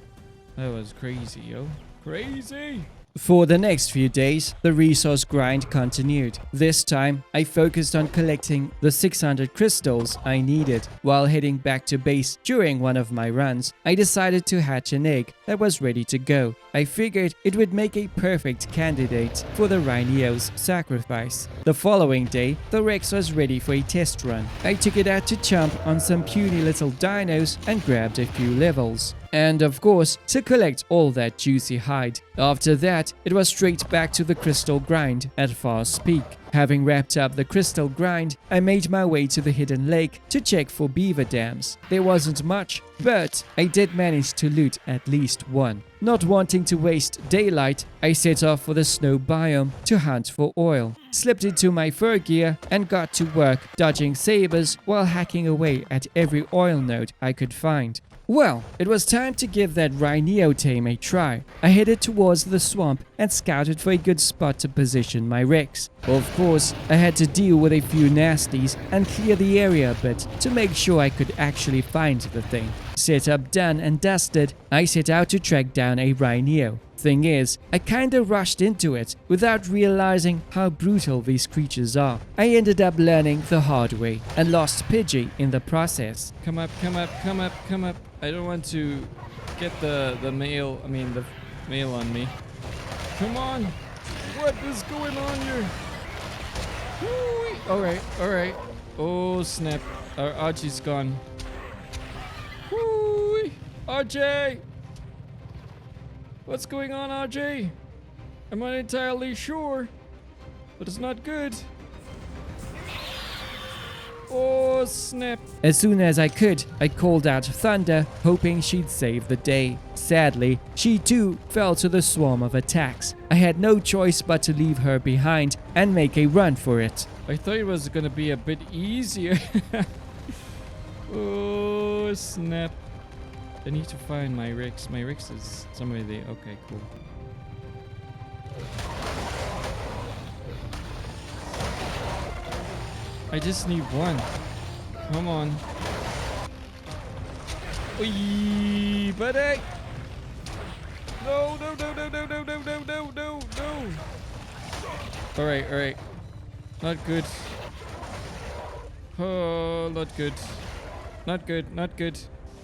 That was crazy, yo. Crazy! For the next few days, the resource grind continued. This time, I focused on collecting the 600 crystals I needed. While heading back to base during one of my runs, I decided to hatch an egg that was ready to go. I figured it would make a perfect candidate for the Rhino's sacrifice. The following day, the Rex was ready for a test run. I took it out to chomp on some puny little dinos and grabbed a few levels. And of course, to collect all that juicy hide. After that, it was straight back to the crystal grind at Fast Peak. Having wrapped up the crystal grind, I made my way to the hidden lake to check for beaver dams. There wasn't much, but I did manage to loot at least one. Not wanting to waste daylight, I set off for the snow biome to hunt for oil. Slipped into my fur gear and got to work dodging sabers while hacking away at every oil node I could find. Well, it was time to give that Rhino tame a try. I headed towards the swamp and scouted for a good spot to position my Rex. Of course, I had to deal with a few nasties and clear the area a bit to make sure I could actually find the thing. Setup done and dusted, I set out to track down a Rhino. Thing is, I kinda rushed into it without realizing how brutal these creatures are. I ended up learning the hard way and lost Pidgey in the process. Come up. I don't want to get the male on me. Come on! What is going on here? Alright. Oh snap. Our Archie's gone. Woo-wee. RJ! What's going on, RJ? I'm not entirely sure, but it's not good. Oh, snap. As soon as I could, I called out Thunder, hoping she'd save the day. Sadly, she too fell to the swarm of attacks. I had no choice but to leave her behind and make a run for it. I thought it was gonna be a bit easier. Oh, snap. I need to find my Rex. My Rex is somewhere there. Okay, cool. I just need one. Come on. Wee, buddy. No. Alright. Not good. Oh, not good. Not good.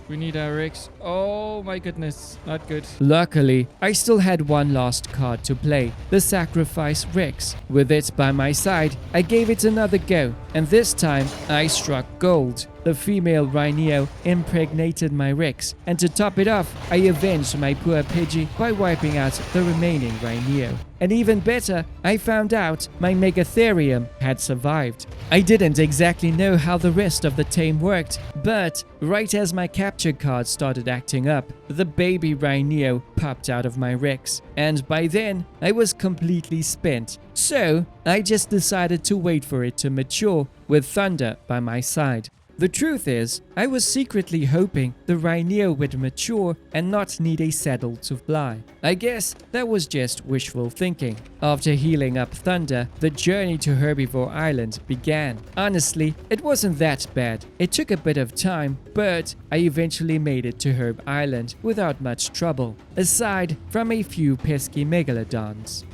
We need our Rex. Oh my goodness. Not good. Luckily, I still had one last card to play, the Sacrifice Rex. With it by my side, I gave it another go, and this time I struck gold. The female Rhino impregnated my Rex, and to top it off, I avenged my poor Pidgey by wiping out the remaining Rhino. And even better, I found out my Megatherium had survived. I didn't exactly know how the rest of the tame worked, but right as my capture card started acting up, the baby Rhino popped out of my Rex, and by then I was completely spent. So I just decided to wait for it to mature with Thunder by my side. The truth is, I was secretly hoping the Rhino would mature and not need a saddle to fly. I guess that was just wishful thinking. After healing up Thunder, the journey to Herbivore Island began. Honestly, it wasn't that bad. It took a bit of time, but I eventually made it to Herb Island without much trouble, aside from a few pesky megalodons.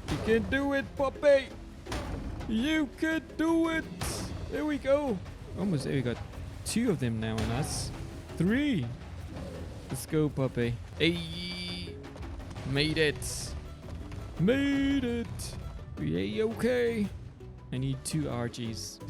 You can do it, puppy. You can do it. There we go. Almost there. We got 2 of them now on us. 3. Let's go, puppy. Hey, made it. Yay, okay. I need 2 RGs.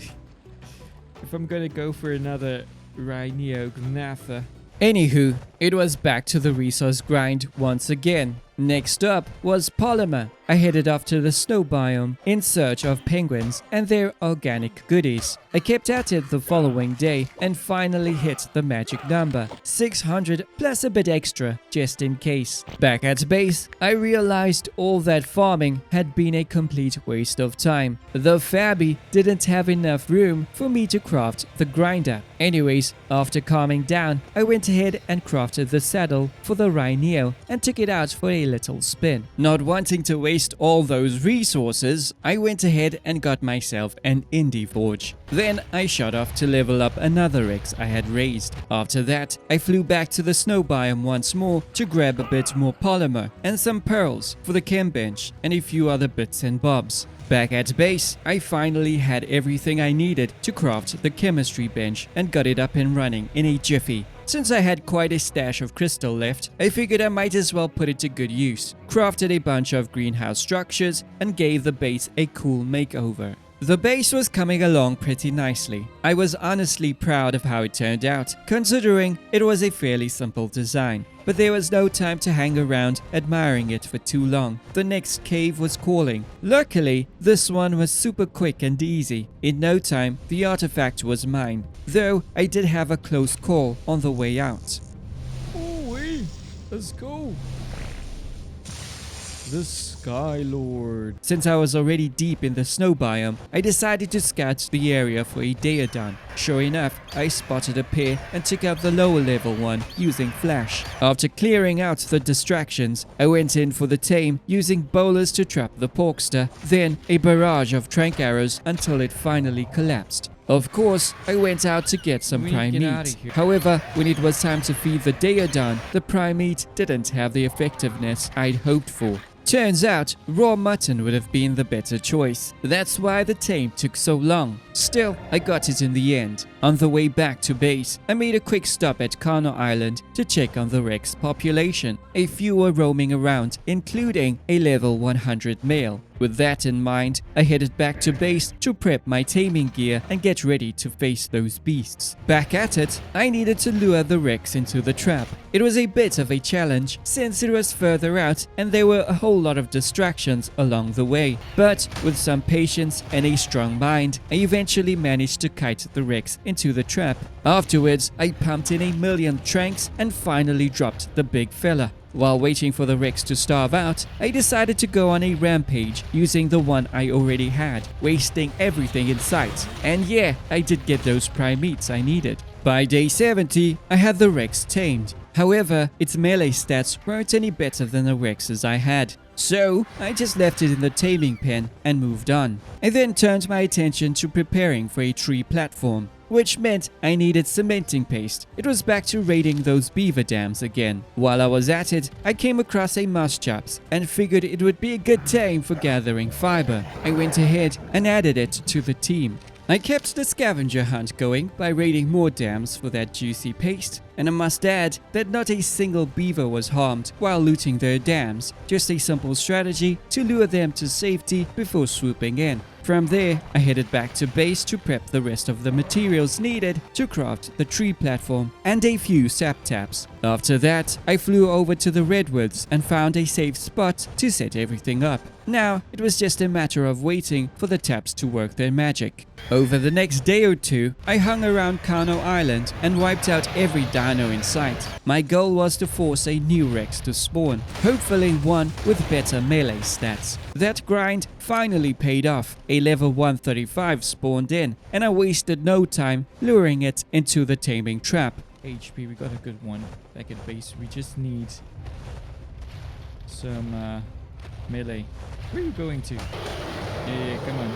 If I'm gonna go for another Rhino Gnatha. Anywho, it was back to the resource grind once again. Next up was Polymer. I headed off to the snow biome in search of penguins and their organic goodies. I kept at it the following day and finally hit the magic number, 600 plus a bit extra just in case. Back at base, I realized all that farming had been a complete waste of time. The Fabby didn't have enough room for me to craft the grinder. Anyways, after calming down, I went ahead and crafted the saddle for the Rhino and took it out for a little spin. Not wanting to waste all those resources, I went ahead and got myself an indie forge. Then I shot off to level up another Rex I had raised. After that, I flew back to the snow biome once more to grab a bit more polymer and some pearls for the chem bench and a few other bits and bobs. Back at base, I finally had everything I needed to craft the chemistry bench and got it up and running in a jiffy. Since I had quite a stash of crystal left, I figured I might as well put it to good use. Crafted a bunch of greenhouse structures and gave the base a cool makeover. The base was coming along pretty nicely. I was honestly proud of how it turned out, considering it was a fairly simple design. But there was no time to hang around admiring it for too long. The next cave was calling. Luckily, this one was super quick and easy. In no time, the artifact was mine, though I did have a close call on the way out. Oh, let's go. The Sky Lord. Since I was already deep in the snow biome, I decided to scout the area for a Daeodon. Sure enough, I spotted a pair and took out the lower level one using flash. After clearing out the distractions, I went in for the tame using bowlers to trap the porkster, then a barrage of trank arrows until it finally collapsed. Of course, I went out to get some prime meat. However, when it was time to feed the Daeodon, the prime meat didn't have the effectiveness I'd hoped for. Turns out, raw mutton would have been the better choice. That's why the tame took so long. Still, I got it in the end. On the way back to base, I made a quick stop at Kano Island to check on the Rex population. A few were roaming around, including a level 100 male. With that in mind, I headed back to base to prep my taming gear and get ready to face those beasts. Back at it, I needed to lure the Rex into the trap. It was a bit of a challenge since it was further out and there were a whole lot of distractions along the way. But with some patience and a strong mind, I eventually managed to kite the Rex into the trap. Afterwards, I pumped in 1,000,000 tranks and finally dropped the big fella. While waiting for the Rex to starve out, I decided to go on a rampage using the one I already had, wasting everything in sight. And yeah, I did get those prime meats I needed. By day 70, I had the Rex tamed. However, its melee stats weren't any better than the Rexes I had. So, I just left it in the taming pen and moved on. I then turned my attention to preparing for a tree platform, which meant I needed cementing paste. It was back to raiding those beaver dams again. While I was at it, I came across a moss chops and figured it would be a good time for gathering fiber. I went ahead and added it to the team. I kept the scavenger hunt going by raiding more dams for that juicy paste, and I must add that not a single beaver was harmed while looting their dams, just a simple strategy to lure them to safety before swooping in. From there, I headed back to base to prep the rest of the materials needed to craft the tree platform and a few sap taps. After that, I flew over to the redwoods and found a safe spot to set everything up. Now, it was just a matter of waiting for the taps to work their magic. Over the next day or two, I hung around Kano Island and wiped out every dino in sight. My goal was to force a new Rex to spawn, hopefully one with better melee stats. That grind finally paid off. A level 135 spawned in, and I wasted no time luring it into the taming trap. HP, we got a good one back at base. We just need some melee. Where are you going to? Yeah, come on.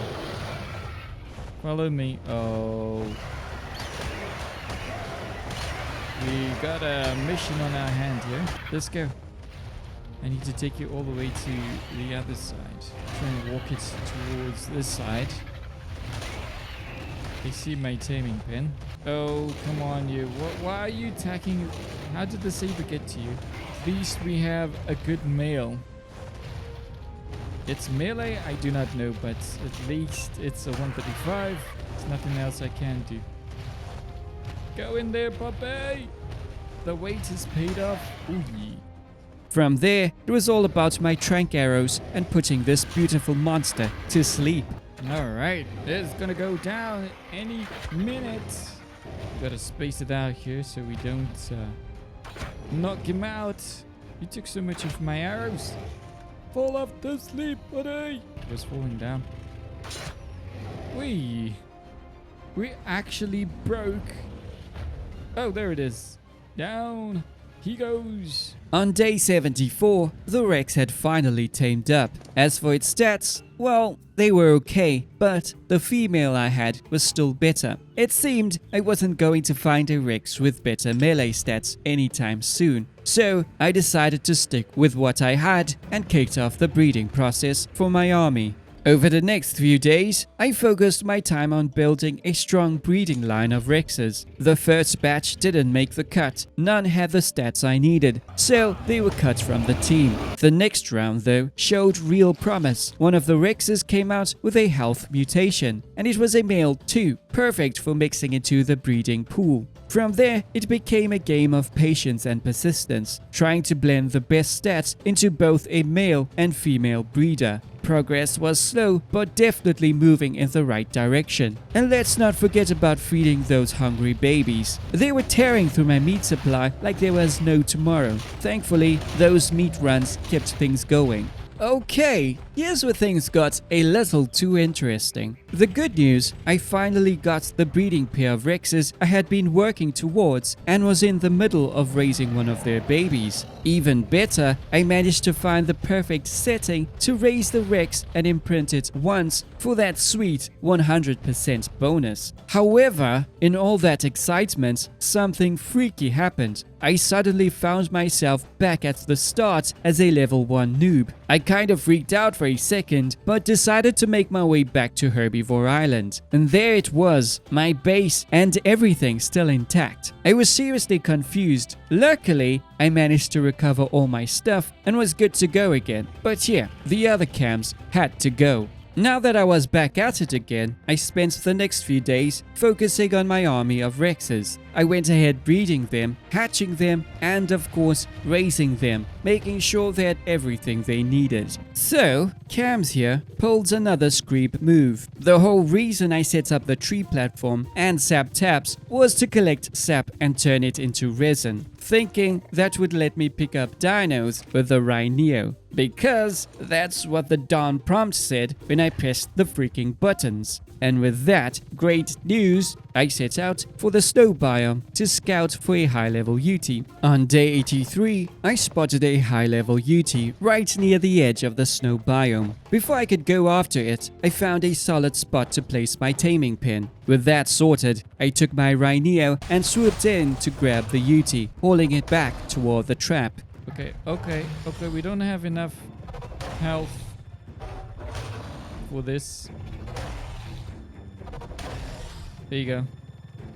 Follow me. Oh. We got a mission on our hand here. Let's go. I need to take you all the way to the other side. Try and walk it towards this side. I see my taming pen. Oh, come on, you. Why are you attacking? How did the saber get to you? At least we have a good male. It's melee, I do not know, but at least it's a 135. There's nothing else I can do. Go in there, puppy! The wait has paid off. Ooh, yeah. From there, it was all about my trank arrows and putting this beautiful monster to sleep. Alright, it's gonna go down any minute. Gotta space it out here so we don't knock him out. You took so much of my arrows. Fall off to sleep, buddy. It was falling down. We actually broke. Oh, there it is. Down he goes. On day 74, the Rex had finally tamed up. As for its stats, well, they were okay, but the female I had was still better. It seemed I wasn't going to find a Rex with better melee stats anytime soon, so I decided to stick with what I had and kicked off the breeding process for my army. Over the next few days, I focused my time on building a strong breeding line of Rexes. The first batch didn't make the cut, none had the stats I needed, so they were cut from the team. The next round though showed real promise. One of the Rexes came out with a health mutation, and it was a male too, perfect for mixing into the breeding pool. From there, it became a game of patience and persistence, trying to blend the best stats into both a male and female breeder. Progress was slow, but definitely moving in the right direction. And let's not forget about feeding those hungry babies. They were tearing through my meat supply like there was no tomorrow. Thankfully, those meat runs kept things going. Okay, here's where things got a little too interesting. The good news, I finally got the breeding pair of Rexes I had been working towards and was in the middle of raising one of their babies. Even better, I managed to find the perfect setting to raise the Rex and imprint it once for that sweet 100% bonus. However, in all that excitement, something freaky happened. I suddenly found myself back at the start as a level 1 noob. I kind of freaked out for a second, but decided to make my way back to Herbivore Island. And there it was, my base and everything still intact. I was seriously confused. Luckily, I managed to recover all my stuff and was good to go again. But yeah, the other Kamz had to go. Now that I was back at it again, I spent the next few days focusing on my army of Rexes. I went ahead breeding them, hatching them, and of course raising them, making sure they had everything they needed. So, Kamz here pulled another Screep move. The whole reason I set up the tree platform and sap taps was to collect sap and turn it into resin, thinking that would let me pick up dinos with the Rhino. Because that's what the darn prompt said when I pressed the freaking buttons. And with that great news, I set out for the snow biome to scout for a high-level UT. On day 83, I spotted a high-level UT right near the edge of the snow biome. Before I could go after it, I found a solid spot to place my taming pin. With that sorted, I took my Rhino and swooped in to grab the UT, hauling it back toward the trap. Okay, we don't have enough health for this. There you go.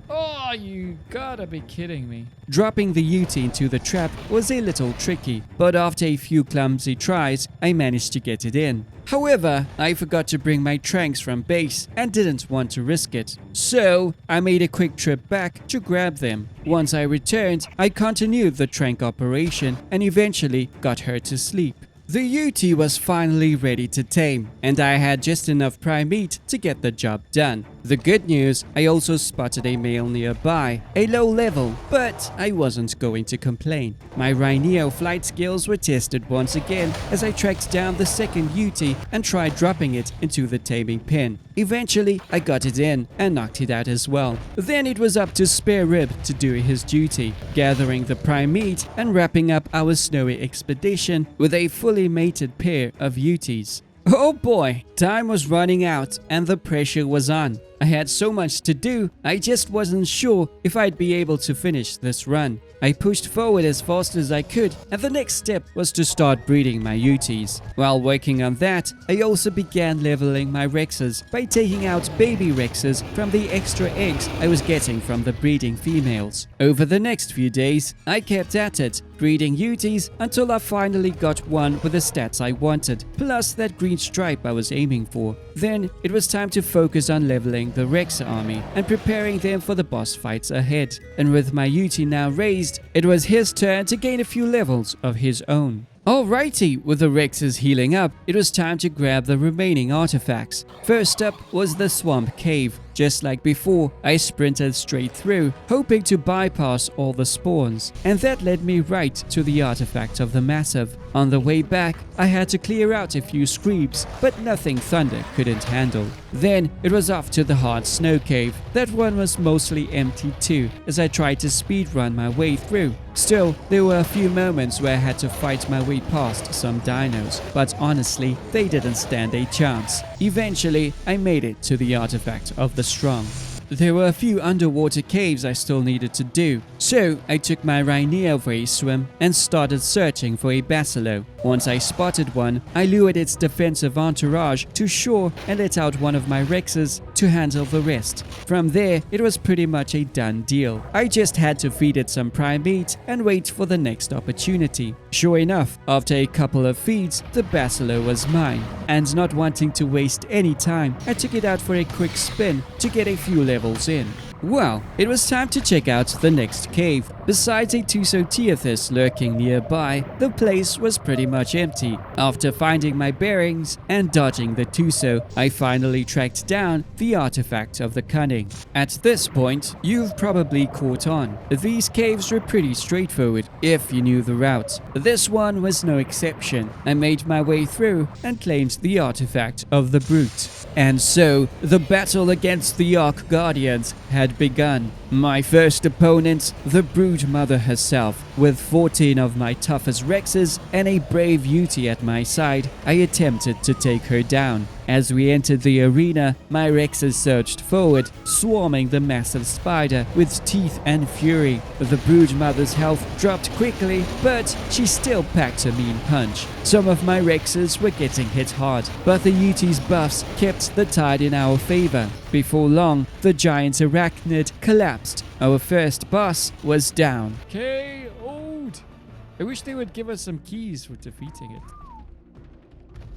Oh, you gotta be kidding me. Dropping the UT into the trap was a little tricky, but after a few clumsy tries, I managed to get it in. However, I forgot to bring my tranks from base and didn't want to risk it. So, I made a quick trip back to grab them. Once I returned, I continued the trank operation and eventually got her to sleep. The UT was finally ready to tame, and I had just enough prime meat to get the job done. The good news, I also spotted a male nearby, a low level, but I wasn't going to complain. My Rhino flight skills were tested once again as I tracked down the second UT and tried dropping it into the taming pen. Eventually, I got it in and knocked it out as well. Then it was up to Spare Rib to do his duty, gathering the prime meat and wrapping up our snowy expedition with a fully mated pair of UTs. Oh boy, time was running out and the pressure was on. I had so much to do, I just wasn't sure if I'd be able to finish this run. I pushed forward as fast as I could, and the next step was to start breeding my UTs. While working on that, I also began leveling my Rexes by taking out baby Rexes from the extra eggs I was getting from the breeding females. Over the next few days, I kept at it, breeding UTs until I finally got one with the stats I wanted, plus that green stripe I was aiming for. Then it was time to focus on leveling the Rex army and preparing them for the boss fights ahead. And with my UT now raised, it was his turn to gain a few levels of his own. Alrighty, with the Rexes healing up, it was time to grab the remaining artifacts. First up was the Swamp Cave. Just like before, I sprinted straight through, hoping to bypass all the spawns, and that led me right to the artifact of the Massive. On the way back, I had to clear out a few screeps, but nothing Thunder couldn't handle. Then it was off to the Hard Snow Cave. That one was mostly empty too, as I tried to speedrun my way through. Still, there were a few moments where I had to fight my way past some dinos, but honestly, they didn't stand a chance. Eventually, I made it to the artifact of the Strong. There were a few underwater caves I still needed to do, so I took my Rhino for a swim and started searching for a Basilow. Once I spotted one, I lured its defensive entourage to shore and let out one of my Rexes to handle the rest. From there, it was pretty much a done deal. I just had to feed it some prime meat and wait for the next opportunity. Sure enough, after a couple of feeds, the Basilow was mine, and not wanting to waste any time, I took it out for a quick spin to get a few levels in. Well, it was time to check out the next cave. Besides a Tusoteuthus lurking nearby, the place was pretty much empty. After finding my bearings and dodging the Tuso, I finally tracked down the artifact of the Cunning. At this point, you've probably caught on. These caves were pretty straightforward if you knew the route. This one was no exception. I made my way through and claimed the artifact of the Brute. And so, the battle against the Ark Guardians had begun. My first opponent, the Brood Mother herself. With 14 of my toughest Rexes and a brave UT at my side, I attempted to take her down. As we entered the arena, my Rexes surged forward, swarming the massive spider with teeth and fury. The Brood Mother's health dropped quickly, but she still packed a mean punch. Some of my Rexes were getting hit hard, but the UT's buffs kept the tide in our favor. Before long, the giant arachnid collapsed. Our first boss was down. KO'd! I wish they would give us some keys for defeating it.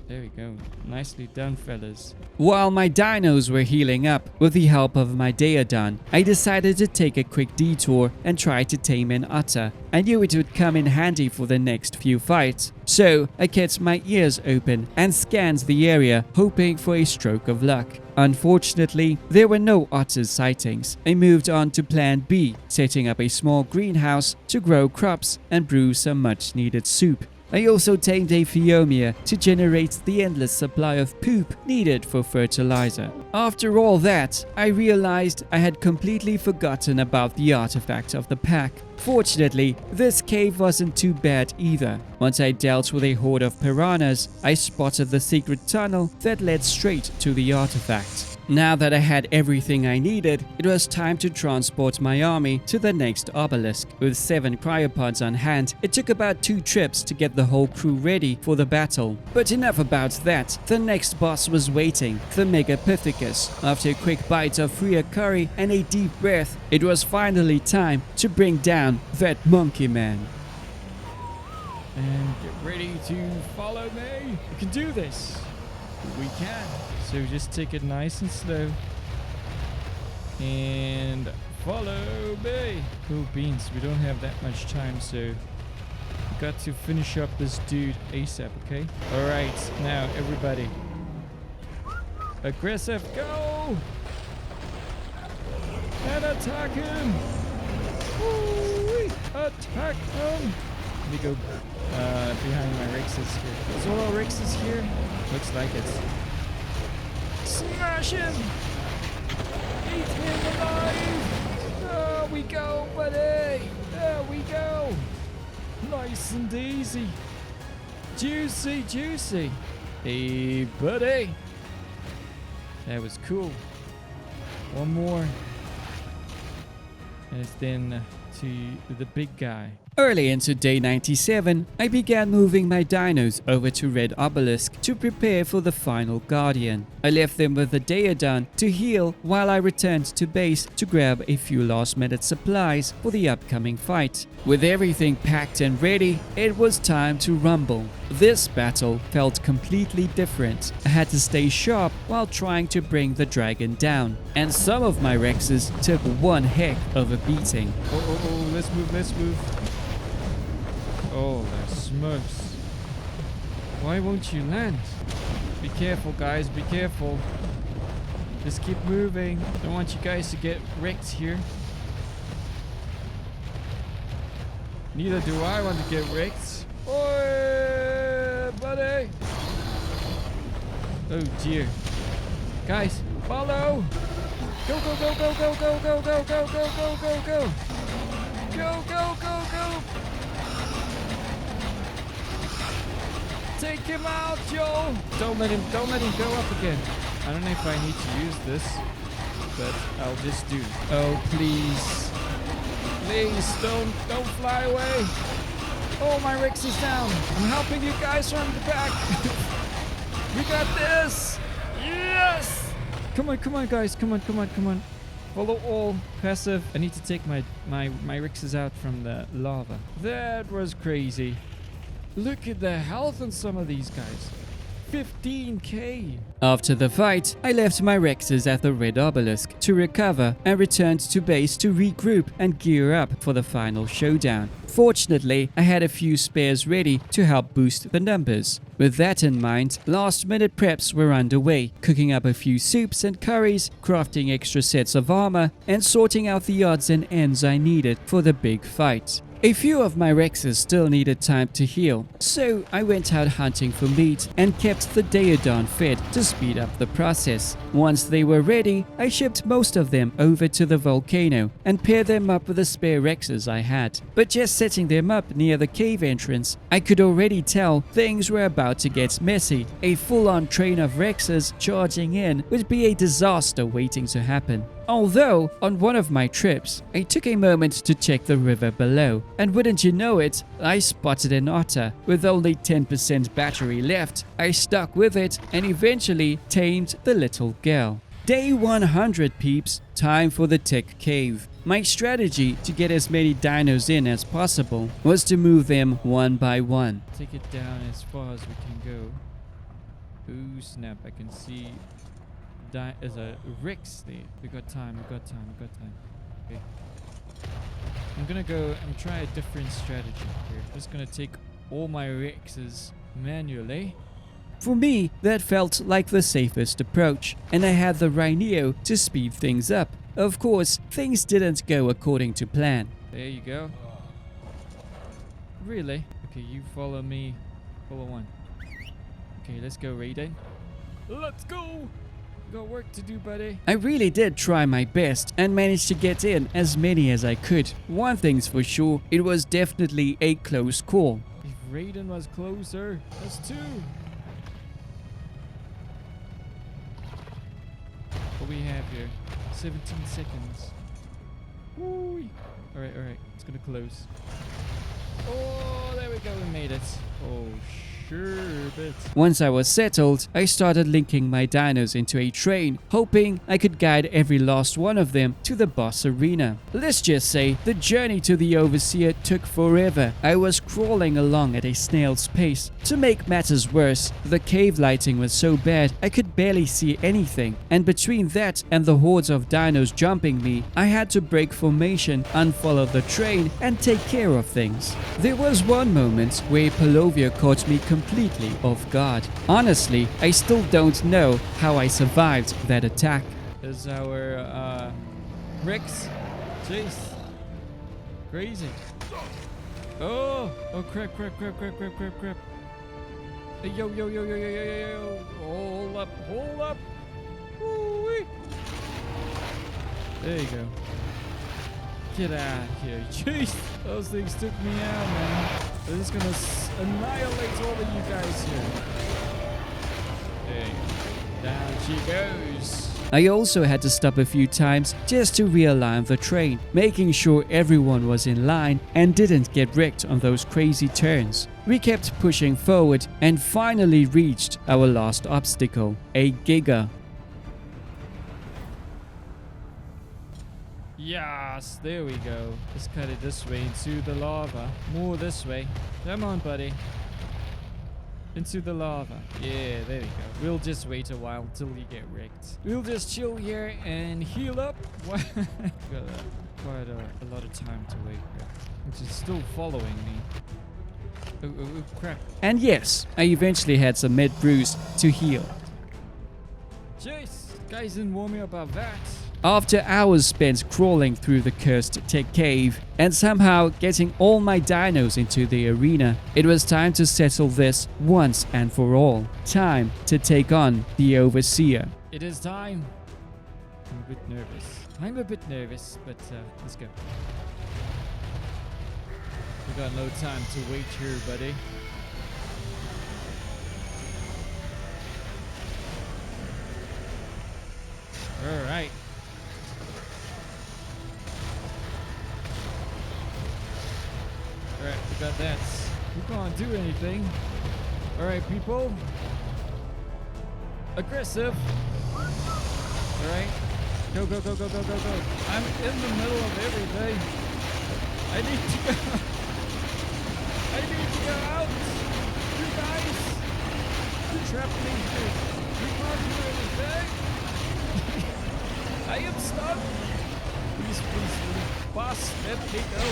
There we go. Nicely done, fellas. While my dinos were healing up with the help of my Daeodon, I decided to take a quick detour and try to tame an otter. I knew it would come in handy for the next few fights, so I kept my ears open and scanned the area, hoping for a stroke of luck. Unfortunately, there were no otter sightings. I moved on to plan B, setting up a small greenhouse to grow crops and brew some much needed soup. I also tamed a Phiomia to generate the endless supply of poop needed for fertilizer. After all that, I realized I had completely forgotten about the artifact of the pack. Fortunately, this cave wasn't too bad either. Once I dealt with a horde of piranhas, I spotted the secret tunnel that led straight to the artifact. Now that I had everything I needed, it was time to transport my army to the next obelisk. With 7 cryopods on hand, it took about 2 trips to get the whole crew ready for the battle. But enough about that, the next boss was waiting, the Megapithecus. After a quick bite of Freya curry and a deep breath, it was finally time to bring down that monkey man. And get ready to follow me. We can do this. We can. So just take it nice and slow. And follow me. Cool beans. We don't have that much time, so we got to finish up this dude ASAP, okay? Alright, now everybody. Aggressive, go! And attack him! Woo-wee. Attack him! Let me go behind my Rexes here. Is all our Rexes here? Looks like it. Smash him! Eat him alive! There we go, buddy! There we go! Nice and easy. Juicy, juicy. Hey, buddy! That was cool. One more. And it's then to the big guy. Early into day 97, I began moving my dinos over to Red Obelisk to prepare for the final Guardian. I left them with the Daedon to heal while I returned to base to grab a few last-minute supplies for the upcoming fight. With everything packed and ready, it was time to rumble. This battle felt completely different. I had to stay sharp while trying to bring the dragon down. And some of my Rexes took one heck of a beating. Oh, let's move, let's move. Oh, the smokes. Why won't you land? Be careful, guys, be careful. Just keep moving. Don't want you guys to get wrecked here. Neither do I want to get wrecked. Oi, buddy. Oh dear. Guys, follow. Go, go, go, go, go, go, go, go, go, go, go, go, go. Go, go, go, go. Take him out, Joel! Don't let him go up again. I don't know if I need to use this, but I'll just do. Oh, please. Please, don't fly away. Oh, my Rex is down. I'm helping you guys from the back. We got this. Yes! Come on, guys. Come on. Follow all. Passive. I need to take my Rexes out from the lava. That was crazy. Look at the health on some of these guys. 15k. After the fight, I left my Rexes at the Red Obelisk to recover and returned to base to regroup and gear up for the final showdown. Fortunately, I had a few spares ready to help boost the numbers. With that in mind, last-minute preps were underway, cooking up a few soups and curries, crafting extra sets of armor, and sorting out the odds and ends I needed for the big fight. A few of my Rexes still needed time to heal, so I went out hunting for meat and kept the Daedon fed to speed up the process. Once they were ready, I shipped most of them over to the volcano and paired them up with the spare Rexes I had. But just setting them up near the cave entrance, I could already tell things were about to get messy. A full-on train of Rexes charging in would be a disaster waiting to happen. Although, on one of my trips, I took a moment to check the river below, and wouldn't you know it, I spotted an otter. With only 10% battery left, I stuck with it and eventually tamed the little girl. Day 100, peeps, time for the tech cave. My strategy to get as many dinos in as possible was to move them one by one. Take it down as far as we can go. Ooh, snap, I can see as a Rex there. We got time. Okay. I'm gonna go and try a different strategy here. I'm just gonna take all my Rexes manually. For me, that felt like the safest approach, and I had the Rhino to speed things up. Of course, things didn't go according to plan. There you go. Really? Okay, you follow me. Follow one. Okay, let's go, Raiden. Let's go! Got work to do, buddy. I really did try my best and managed to get in as many as I could. One thing's for sure, it was definitely a close call. If Raiden was closer, that's 2. What we have here? 17 seconds. Woo! Alright, alright. It's gonna close. Oh, there we go. We made it. Oh, sure, but... Once I was settled, I started linking my dinos into a train, hoping I could guide every last one of them to the boss arena. Let's just say the journey to the Overseer took forever. I was crawling along at a snail's pace. To make matters worse, the cave lighting was so bad I could barely see anything, and between that and the hordes of dinos jumping me, I had to break formation, unfollow the train, and take care of things. There was one moment where Polovia caught me completely off guard. Honestly, I still don't know how I survived that attack. There's our, Rex. Jeez. Crazy. Oh! Oh, crap, crap, crap, crap, crap, crap, crap. Hey, yo, yo, yo, yo, yo, yo, yo, yo. Hold up, hold up. Woo-wee. There you go. Get out of here. Jeez, those things took me out, man. They're just gonna annihilate all of you guys here. There you go. Down she goes. I also had to stop a few times just to realign the train, making sure everyone was in line and didn't get wrecked on those crazy turns. We kept pushing forward and finally reached our last obstacle, a Giga. Yes, there we go. Let's cut it this way into the lava. More this way. Come on, buddy. Into the lava. Yeah, there we go. We'll just wait a while till you get wrecked. We'll just chill here and heal up. Got quite a lot of time to wait here. Which is still following me. Oh, crap. And yes, I eventually had some med brews to heal. Jeez, guys didn't warn me about that. After hours spent crawling through the cursed tech cave and somehow getting all my dinos into the arena, it was time to settle this once and for all. Time to take on the Overseer. It is time. I'm a bit nervous, but let's go. We got no time to wait here, buddy. All right. Alright, we got that. We can't do anything. Alright, people. Aggressive. Alright. Go, go, go, go, go, go, go. I'm in the middle of everything. I need to go. I need to go out. You guys. You trapped me here. You can't do anything. I am stuck. Please, please, please. Boss, let me go.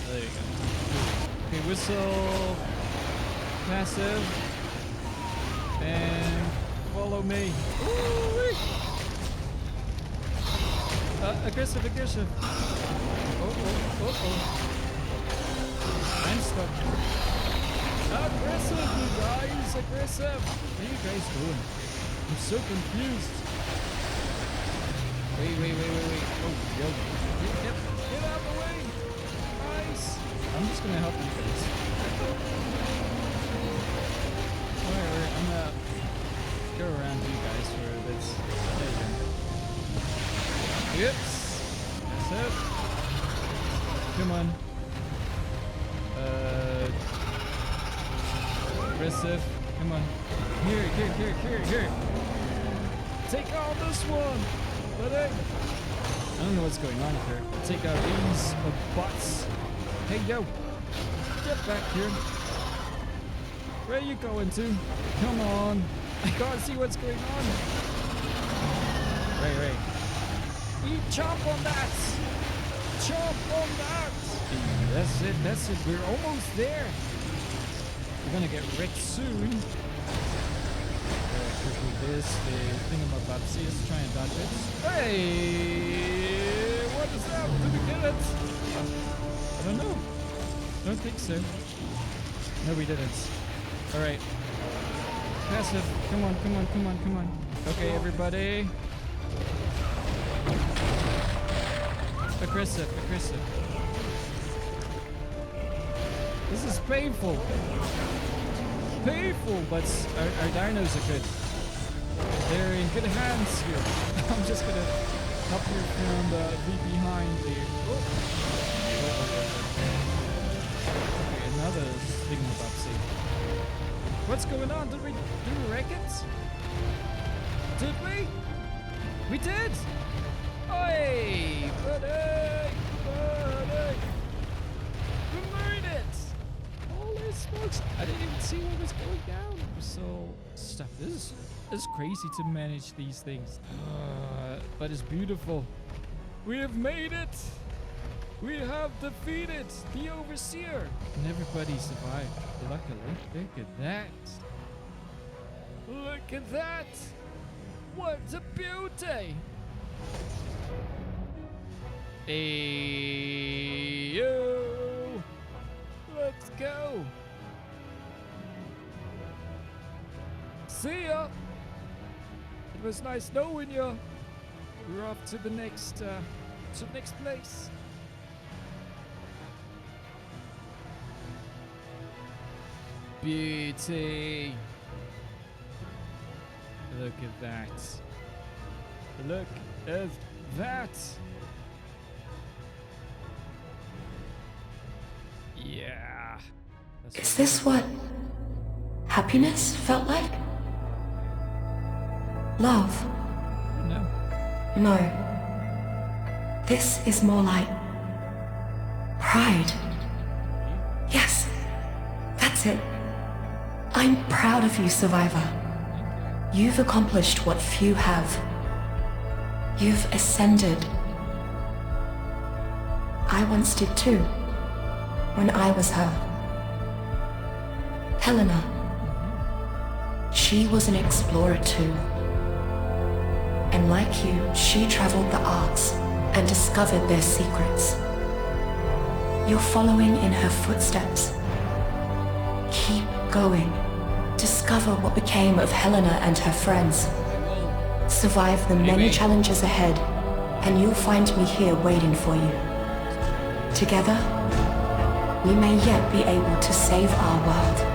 There you go. Okay, whistle. Passive. And follow me. Aggressive, aggressive. I'm stuck. Aggressive, you guys. Aggressive. What are you guys doing? I'm so confused. Wait. Oh, yo. Get out of the way. Nice. I'm just gonna help you guys. Alright, I'm gonna go around you guys for a bit. There you go. Oops. That's it. Come on. Aggressive. Come on. Here. Take out this one. Buddy. I don't know what's going on here. Take out these butts. Hey, yo. Get back here. Where are you going to? Come on. I can't see what's going on. Right. Chomp on that. Chomp on that. That's it. We're almost there. We're gonna get wrecked soon. Quickly this, the thingamabobsy. Let's try and dodge it. Hey! What is that? Did we get it? I don't know. Don't think so. No, we didn't. Alright. Passive. Come on, come on, come on, come on. Okay, everybody. Aggressive, aggressive. This is painful. Painful, but our dinos are good. They're in good hands here. I'm just gonna help you from be behind there. Oh. Okay, another thing about see. What's going on? Did we do records? Did we? We did! Oi! Buddy! Buddy! We made it! Holy smokes! I didn't even see what was going down. So, stuff. This is crazy to manage these things. But it's beautiful. We have made it! We have defeated the Overseer! And everybody survived, luckily. Look at that! Look at that! What a beauty! Ayoooo! Let's go! See ya! It was nice knowing you. We're off to the next place. Beauty! Look at that. Look at that! Yeah. Is this what happiness felt like? Love? No. No. This is more like pride. Yes, that's it. I'm proud of you, Survivor. You've accomplished what few have. You've ascended. I once did too, when I was her. Helena. She was an explorer too. And like you, she traveled the arks and discovered their secrets. You're following in her footsteps. Keep going. Discover what became of Helena and her friends. Survive the many challenges ahead, and you'll find me here waiting for you. Together, we may yet be able to save our world.